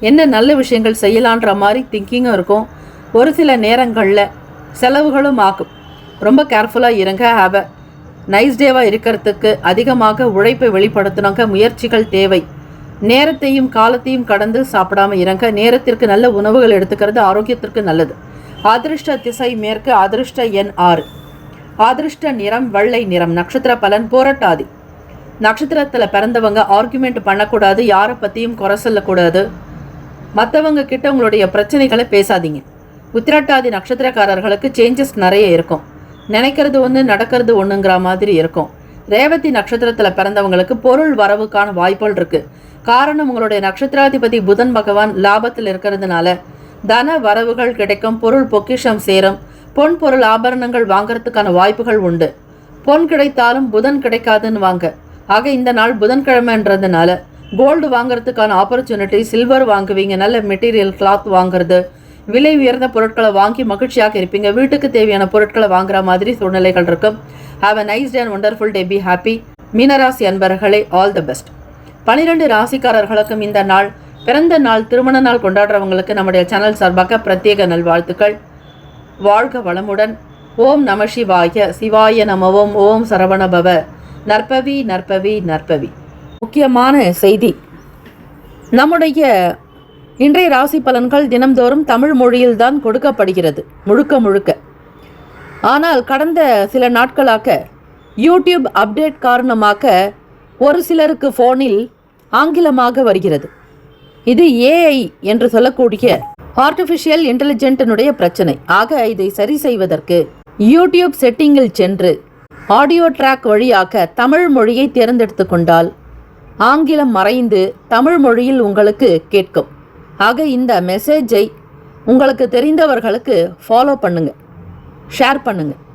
என்ன நல்ல விஷயங்கள் செய்யலான்ற மாதிரி திங்கிங்கும் இருக்கும். ஒரு சில நேரங்களில் செலவுகளும் ஆகும். ரொம்ப கேர்ஃபுல்லாக இருங்க. ஹாவ் அ நைஸ் டேவாக இருக்கிறதுக்கு அதிகமாக உழைப்பை வெளிப்படுத்தினாங்க. முயற்சிகள் தேவை. நேரத்தையும் காலத்தையும் கடந்து சாப்பிடாம இருங்க. நேரத்திற்கு நல்ல உணவுகள் எடுத்துக்கிறது ஆரோக்கியத்திற்கு நல்லது. அதிர்ஷ்ட திசை மேற்கு. அதிர்ஷ்ட எண் 6. அதிர்ஷ்ட நிறம் வெள்ளை நிறம். நட்சத்திர பலன் போராட்டாதி. நட்சத்திரத்தில் பிறந்தவங்க ஆர்குமெண்ட் பண்ணக்கூடாது. யாரை பற்றியும் குறை சொல்லக்கூடாது. மற்றவங்க கிட்ட உங்களுடைய பிரச்சனைகளை பேசாதீங்க. உத்திரட்டாதி நட்சத்திரக்காரர்களுக்கு சேஞ்சஸ் நிறைய இருக்கும். நினைக்கிறது ஒன்று நடக்கிறது ஒன்றுங்கிற மாதிரி இருக்கும். ரேவதி நட்சத்திரத்தில் பிறந்தவங்களுக்கு பொருள் வரவுக்கான வாய்ப்புகள் இருக்குது. காரணம் உங்களுடைய நட்சத்திராதிபதி புதன் பகவான் லாபத்தில் இருக்கிறதுனால தன வரவுகள் கிடைக்கும். பொருள் பொக்கிஷம் சேரும். பொன் பொருள் ஆபரணங்கள் வாங்கறதுக்கான வாய்ப்புகள் உண்டு. பொன் கிடைத்தாலும் புதன் கிடைக்காதுன்னு வாங்க. ஆக இந்த நாள் புதன்கிழமைன்றதுனால கோல்டு வாங்குறதுக்கான ஆப்பர்ச்சுனிட்டி. சில்வர் வாங்குவீங்க. நல்ல மெட்டீரியல் கிளாத் வாங்குறது. விலை உயர்ந்த பொருட்களை வாங்கி மகிழ்ச்சியாக இருப்பீங்க. வீட்டுக்கு தேவையான பொருட்களை வாங்குற மாதிரி சூழ்நிலைகள் இருக்கும். Have a nice day and wonderful day. Be happy. மீனராசி அன்பர்களே, ஆல் தி பெஸ்ட். 12 ராசிக்காரர்களுக்கும் இந்த நாள் பிறந்த நாள் திருமண நாள் கொண்டாடுறவங்களுக்கு நம்முடைய சேனல் சார்பாக பிரத்யேக நல்வாழ்த்துக்கள். வாழ்க வளமுடன். ஓம் நம சிவாய. சிவாய நமவோம். ஓம் சரவணபவ. நற்பவி நற்பவி நற்பவி. முக்கியமான செய்தி, நம்முடைய இன்றைய ராசி பலன்கள் தினம்தோறும் தமிழ் மொழியில்தான் கொடுக்கப்படுகிறது முழுக்க. ஆனால் கடந்த சில நாட்களாக யூடியூப் அப்டேட் காரணமாக ஒரு சிலருக்கு ஃபோனில் ஆங்கிலமாக வருகிறது. இது ஏஐ என்று சொல்லக்கூடிய ஆர்டிஃபிஷியல் இன்டெலிஜென்ட்டினுடைய பிரச்சனை. ஆக இதை சரி செய்வதற்கு யூடியூப் செட்டிங்கில் சென்று ஆடியோ ட்ராக் வழியாக தமிழ் மொழியை தேர்ந்தெடுத்து கொண்டால் ஆங்கிலம் மறைந்து தமிழ் மொழியில் உங்களுக்கு கேட்கும். ஆக இந்த மெசேஜை உங்களுக்கு தெரிந்தவர்களுக்கு ஃபாலோ பண்ணுங்கள், ஷேர் பண்ணுங்கள்.